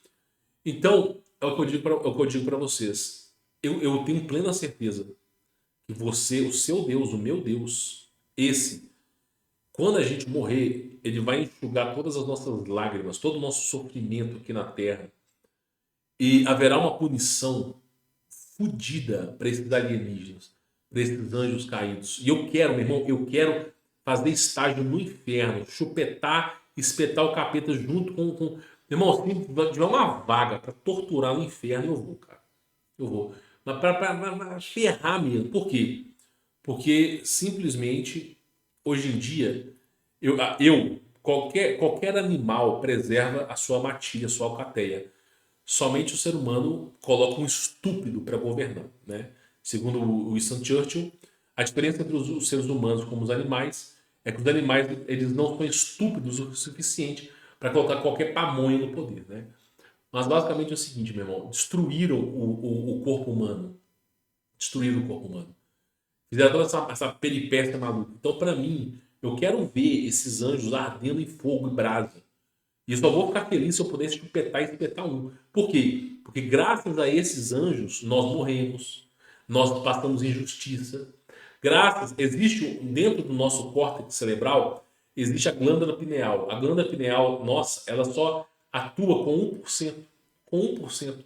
Então, é o que eu digo para vocês. Eu tenho plena certeza que você, o seu Deus, o meu Deus, esse, quando a gente morrer, ele vai enxugar todas as nossas lágrimas, todo o nosso sofrimento aqui na terra. E haverá uma punição fodida para esses alienígenas, para esses anjos caídos. E eu quero, meu irmão, eu quero fazer estágio no inferno, chupetar, espetar o capeta junto com... Meu irmão, se tiver uma vaga para torturar no inferno, eu vou, cara. Eu vou. Mas para ferrar mesmo. Por quê? Porque simplesmente, hoje em dia, qualquer animal preserva a sua matilha, a sua alcateia. Somente o ser humano coloca um estúpido para governar, né? Segundo o Winston Churchill, a diferença entre os seres humanos como os animais é que os animais eles não são estúpidos o suficiente para colocar qualquer pamonha no poder, né? Mas basicamente é o seguinte, meu irmão, destruíram o corpo humano. Destruíram o corpo humano. Fizeram toda essa peripécia maluca. Então, para mim, eu quero ver esses anjos ardendo em fogo e brasa. E eu só vou ficar feliz se eu puder chupetar e espetar um. Por quê? Porque graças a esses anjos, nós morremos. Nós passamos injustiça. Existe dentro do nosso córtex cerebral, existe a glândula pineal. A glândula pineal, nossa, ela só atua com 1%. Com 1%.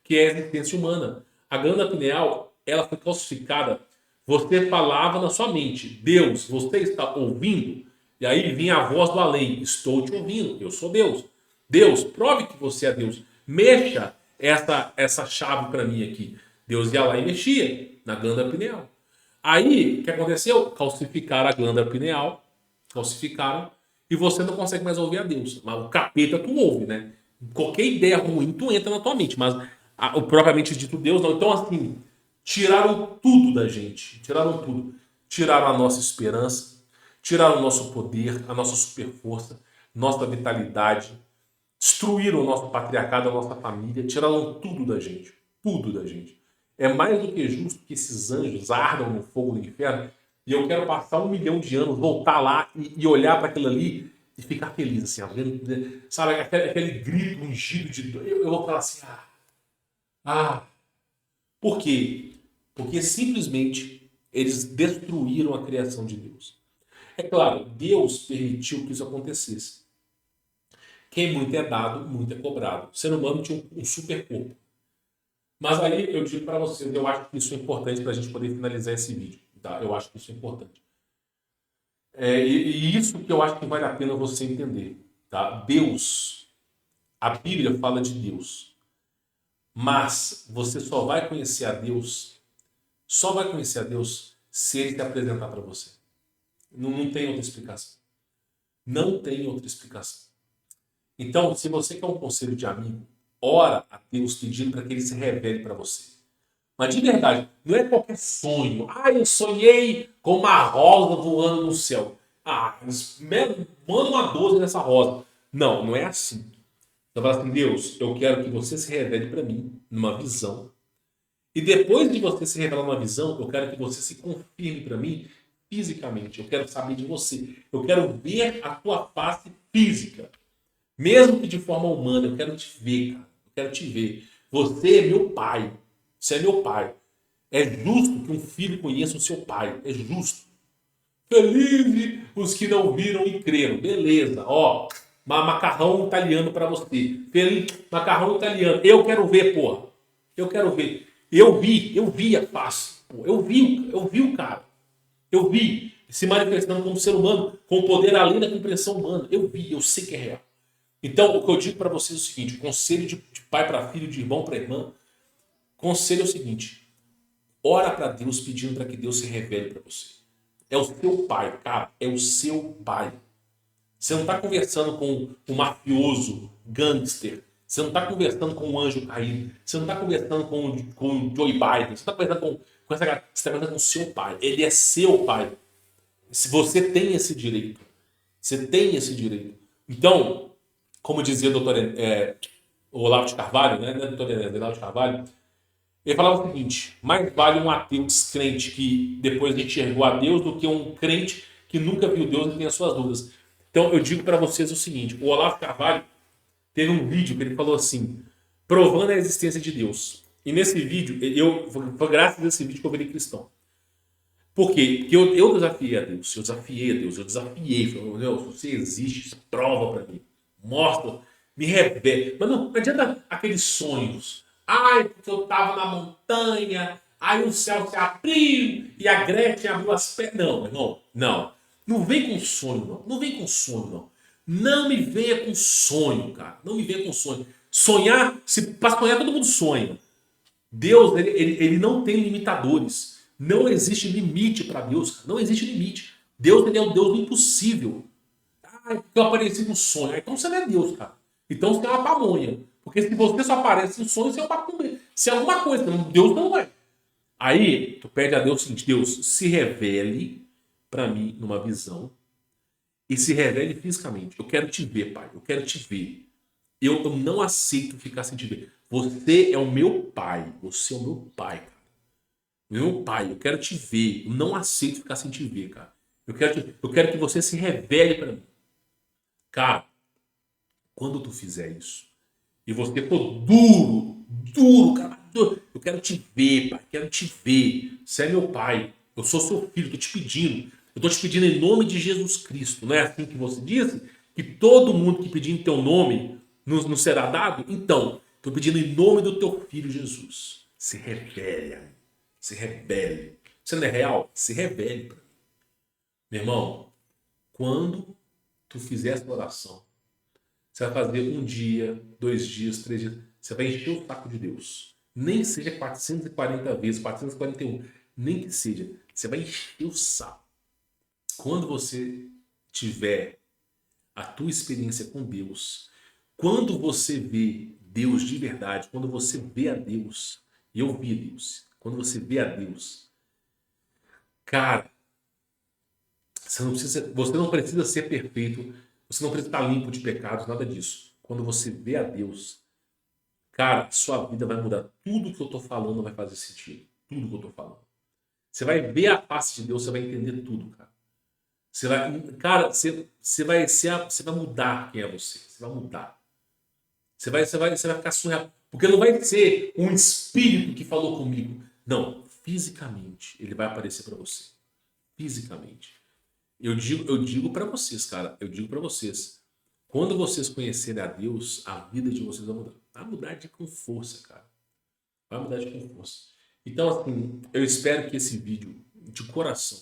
Que é a existência humana. A glândula pineal, ela foi calcificada você falava na sua mente, Deus, você está ouvindo? E aí vinha a voz do além, estou te ouvindo, eu sou Deus. Deus, prove que você é Deus. Mexa essa chave para mim aqui. Deus ia lá e mexia na glândula pineal. Aí, o que aconteceu? Calcificaram a glândula pineal, calcificaram, e você não consegue mais ouvir a Deus. Mas o capeta tu ouve, né? Qualquer ideia ruim tu entra na tua mente, mas o propriamente dito Deus não. Então, assim, tiraram tudo da gente, tiraram tudo. Tiraram a nossa esperança, tiraram o nosso poder, a nossa superforça, nossa vitalidade, destruíram o nosso patriarcado, a nossa família, tiraram tudo da gente. Tudo da gente. É mais do que justo que esses anjos ardam no fogo do inferno e eu quero passar 1 milhão de anos, voltar lá e olhar para aquilo ali e ficar feliz, assim, ó, sabe, aquele grito ungido de Deus. Eu vou falar assim, por quê? Porque simplesmente eles destruíram a criação de Deus. É claro, Deus permitiu que isso acontecesse. Quem muito é dado, muito é cobrado. O ser humano tinha um super corpo. Mas aí eu digo para vocês, eu acho que isso é importante para a gente poder finalizar esse vídeo. Tá? Eu acho que isso é importante. E isso que eu acho que vale a pena você entender. Tá? Deus, a Bíblia fala de Deus. Mas você só vai conhecer a Deus, se Ele te apresentar para você. Não tem outra explicação. Não tem outra explicação. Então, se você quer um conselho de amigo, ora a Deus pedindo para que Ele se revele para você. Mas de verdade, não é qualquer sonho. Eu sonhei com uma rosa voando no céu. Manda uma 12 nessa rosa. Não, não é assim. Você fala assim, Deus, eu quero que você se revele para mim numa visão. E depois de você se revelar numa visão, eu quero que você se confirme para mim fisicamente. Eu quero saber de você. Eu quero ver a tua face física. Mesmo que de forma humana, eu quero te ver, cara. Eu quero te ver. Você é meu pai. Você é meu pai. É justo que um filho conheça o seu pai. É justo. Felizes os que não viram e creram. Beleza. Macarrão italiano para você. Feliz macarrão italiano. Eu quero ver, porra. Eu quero ver. Eu vi a face. Eu vi o cara. Eu vi se manifestando como ser humano, com poder além da compreensão humana. Eu sei que é real. Então, o que eu digo para vocês é o seguinte, conselho de pai para filho, de irmão para irmã, conselho é o seguinte, ora para Deus pedindo para que Deus se revele para você. É o seu pai, cara, é o seu pai. Você não está conversando com um mafioso, gangster, você não está conversando com um anjo caído, você não está conversando com o Joe Biden, você está conversando com essa cara, você está conversando com o seu pai, ele é seu pai. Se você tem esse direito, Então, como dizia o doutor Olavo de Carvalho, né? Doutor Olavo de Carvalho, ele falava o seguinte, mais vale um ateu descrente que depois enxergou a Deus do que um crente que nunca viu Deus e tem as suas dúvidas. Então eu digo para vocês o seguinte, o Olavo de Carvalho teve um vídeo que ele falou assim, provando a existência de Deus. E nesse vídeo, foi graças a esse vídeo que eu virei cristão. Por quê? Porque eu desafiei a Deus, eu desafiei, falei, Deus, você existe, prova para mim, mostra, me revela. Mas não adianta aqueles sonhos. Porque eu estava na montanha, aí o céu se abriu e a Gretchen abriu as pernas. Não, irmão, não. Não vem com sonho, não. Não vem com sonho, não. Não me venha com sonho, cara. Não me venha com sonho. Sonhar, para sonhar todo mundo sonha. Deus, ele não tem limitadores. Não existe limite para Deus, cara. Não existe limite. Deus, ele é o Deus do impossível. Porque eu apareci no sonho. Então você não é Deus, cara. Então você é uma pamonha. Porque se você só aparece em sonho, você é uma pamonha. Se é alguma coisa, Deus não é. Aí, tu pede a Deus o seguinte, Deus, se revele para mim numa visão e se revele fisicamente. Eu quero te ver, Pai. Eu quero te ver. Eu não aceito ficar sem te ver. Você é o meu pai. Você é o meu pai, cara. Meu pai, eu quero te ver. Eu não aceito ficar sem te ver, cara. Eu quero que você se revele para mim. Cara, quando tu fizer isso, e você for duro, cara, duro, eu quero te ver, pai, quero te ver. Você é meu pai, eu sou seu filho, tô te pedindo. Eu tô te pedindo em nome de Jesus Cristo. Não é assim que você disse? Que todo mundo que pedir em teu nome nos será dado? Então, tô pedindo em nome do teu filho Jesus. Se rebele, se rebele. Você não é real? Se revele para mim. Meu irmão, quando tu fizer essa oração, você vai fazer um dia, 2 dias, 3 dias. Você vai encher o saco de Deus. Nem seja 440 vezes, 441. Nem que seja. Você vai encher o saco. Quando você tiver a tua experiência com Deus, quando você vê Deus de verdade, quando você vê a Deus, e eu vi Deus, quando você vê a Deus, cara, você não precisa ser perfeito, você não precisa estar limpo de pecados, nada disso. Quando você vê a Deus, cara, sua vida vai mudar. Tudo que eu tô falando vai fazer sentido. Tudo que eu tô falando. Você vai ver a face de Deus, você vai entender tudo, cara. Você vai, cara, você vai mudar quem é você. Você vai mudar. Você vai ficar surreal. Porque não vai ser um espírito que falou comigo. Não, fisicamente ele vai aparecer para você. Fisicamente. Eu digo para vocês, cara. Eu digo para vocês. Quando vocês conhecerem a Deus, a vida de vocês vai mudar. Vai mudar com força, cara. Vai mudar com força. Então, assim, eu espero que esse vídeo, de coração,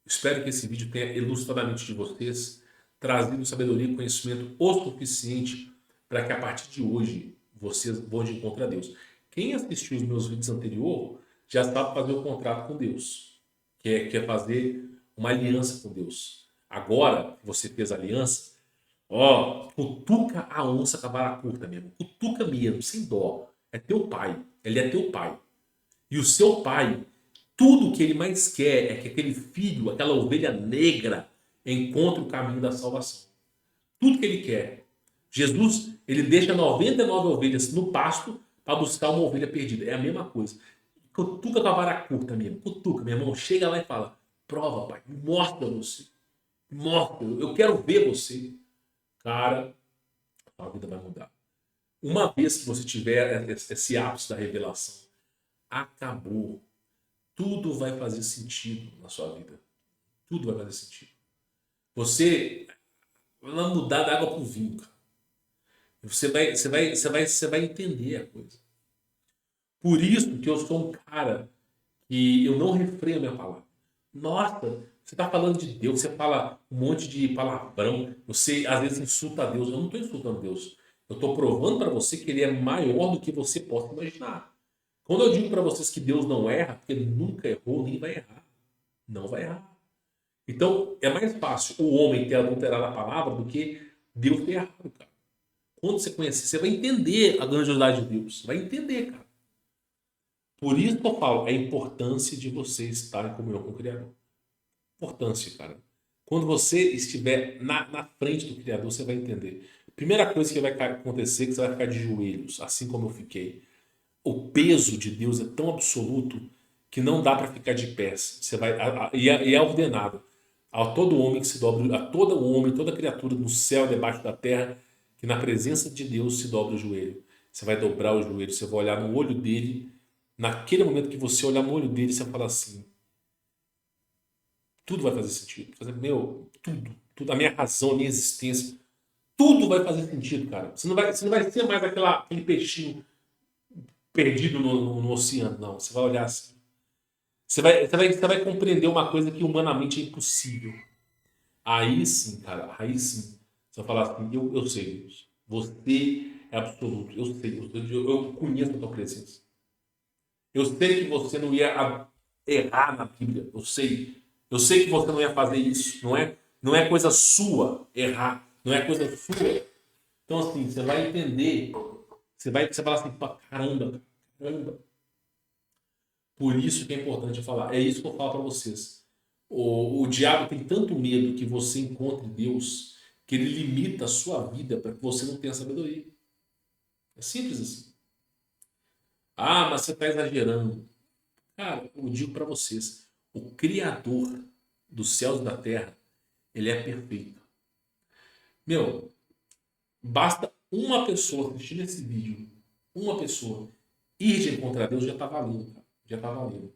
espero que esse vídeo tenha ilustrado a mente de vocês, trazido sabedoria e conhecimento o suficiente para que a partir de hoje vocês vão de encontro a Deus. Quem assistiu os meus vídeos anteriores já sabe fazer o contrato com Deus, que é fazer uma aliança com Deus. Agora que você fez a aliança, ó, cutuca a onça com a vara curta mesmo. Cutuca mesmo, sem dó. É teu pai. Ele é teu pai. E o seu pai, tudo que ele mais quer é que aquele filho, aquela ovelha negra, encontre o caminho da salvação. Tudo que ele quer. Jesus, ele deixa 99 ovelhas no pasto para buscar uma ovelha perdida. É a mesma coisa. Cutuca com a vara curta mesmo. Cutuca, meu irmão. Chega lá e fala, prova, pai. Mostra você. Mostra. Eu quero ver você. Cara, a vida vai mudar. Uma vez que você tiver esse ápice da revelação, acabou. Tudo vai fazer sentido na sua vida. Tudo vai fazer sentido. Você vai mudar da água para o vinho, cara. Você vai entender a coisa. Por isso que eu sou um cara que eu não refreio a minha palavra. Nossa, você está falando de Deus, você fala um monte de palavrão, você às vezes insulta a Deus. Eu não estou insultando Deus. Eu estou provando para você que ele é maior do que você possa imaginar. Quando eu digo para vocês que Deus não erra, porque ele nunca errou, nem vai errar. Não vai errar. Então, é mais fácil o homem ter adulterado a palavra do que Deus ter errado, cara. Quando você conhecer, você vai entender a grandiosidade de Deus. Vai entender, cara. Por isso que eu falo, a importância de você estar em comunhão com o Criador. Importância, cara. Quando você estiver na frente do Criador, você vai entender. Primeira coisa que vai acontecer é que você vai ficar de joelhos, assim como eu fiquei. O peso de Deus é tão absoluto que não dá para ficar de pés. Você vai, e é ordenado a todo homem que se dobre, a todo homem, toda criatura no céu e debaixo da terra, que na presença de Deus se dobra o joelho. Você vai dobrar o joelho, você vai olhar no olho dele. Naquele momento que você olhar no olho dele, você fala assim: tudo vai fazer sentido. Tudo, a minha razão, a minha existência, tudo vai fazer sentido, cara. Você não vai ser mais aquele peixinho perdido no oceano, não. Você vai olhar assim. Você vai compreender uma coisa que humanamente é impossível. Aí sim, cara, aí sim. Você vai falar assim, eu sei, Deus. Você é absoluto. Eu sei, eu conheço a tua presença. Eu sei que você não ia errar na Bíblia. Eu sei. Eu sei que você não ia fazer isso. Não é coisa sua errar. Não é coisa sua. Então, assim, você vai entender. Você vai falar assim, caramba. Por isso que é importante falar. É isso que eu falo para vocês. O diabo tem tanto medo que você encontre Deus que ele limita a sua vida para que você não tenha sabedoria. É simples assim. Ah, mas você está exagerando. Cara, eu digo para vocês. O Criador dos céus e da terra, ele é perfeito. Meu, basta uma pessoa assistir esse vídeo, uma pessoa, ir de encontrar Deus, já está valendo, cara. Já está valendo.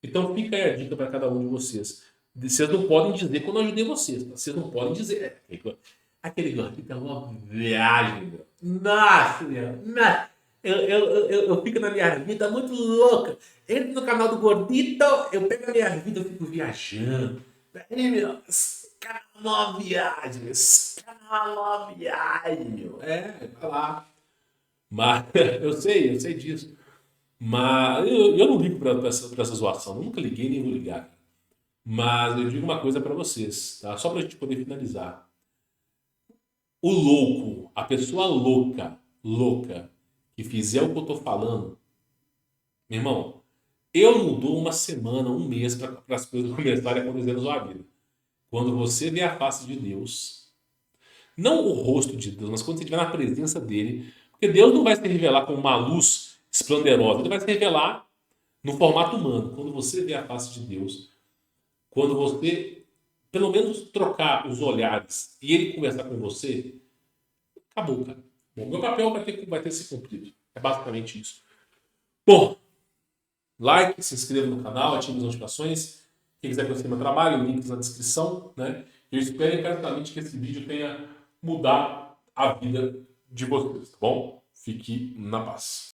Então fica aí a dica para cada um de vocês. Vocês não podem dizer quando eu ajudei vocês, tá? Vocês não podem dizer. Aquele gordinho tá uma viagem, meu. Nossa, meu. Eu fico na minha vida muito louca. Entro no canal do Gordito, eu pego a minha vida, eu fico viajando. Aí, meu, esse canal é uma viagem, esse canal é uma viagem, meu. É, vai lá. Mas eu sei disso. Mas eu não ligo pra essa zoação. Eu nunca liguei nem vou ligar. Mas eu digo uma coisa pra vocês, tá? Só pra gente poder finalizar. O louco, a pessoa louca, que fizer o que eu tô falando, meu irmão, eu não dou uma semana, um mês para as coisas começarem a acontecer na sua vida. Quando você vê a face de Deus, não o rosto de Deus, mas quando você estiver na presença dele, porque Deus não vai se revelar com uma luz esplendorosa, ele vai se revelar no formato humano. Quando você vê a face de Deus, quando você, pelo menos, trocar os olhares e ele conversar com você, acabou, cara. Bom, meu papel vai ter se cumprido. É basicamente isso. Bom, like, se inscreva no canal, ative as notificações. Quem quiser conhecer meu trabalho, links na descrição, né? Eu espero encarecidamente que esse vídeo tenha mudado a vida de vocês, tá bom? Fique na paz.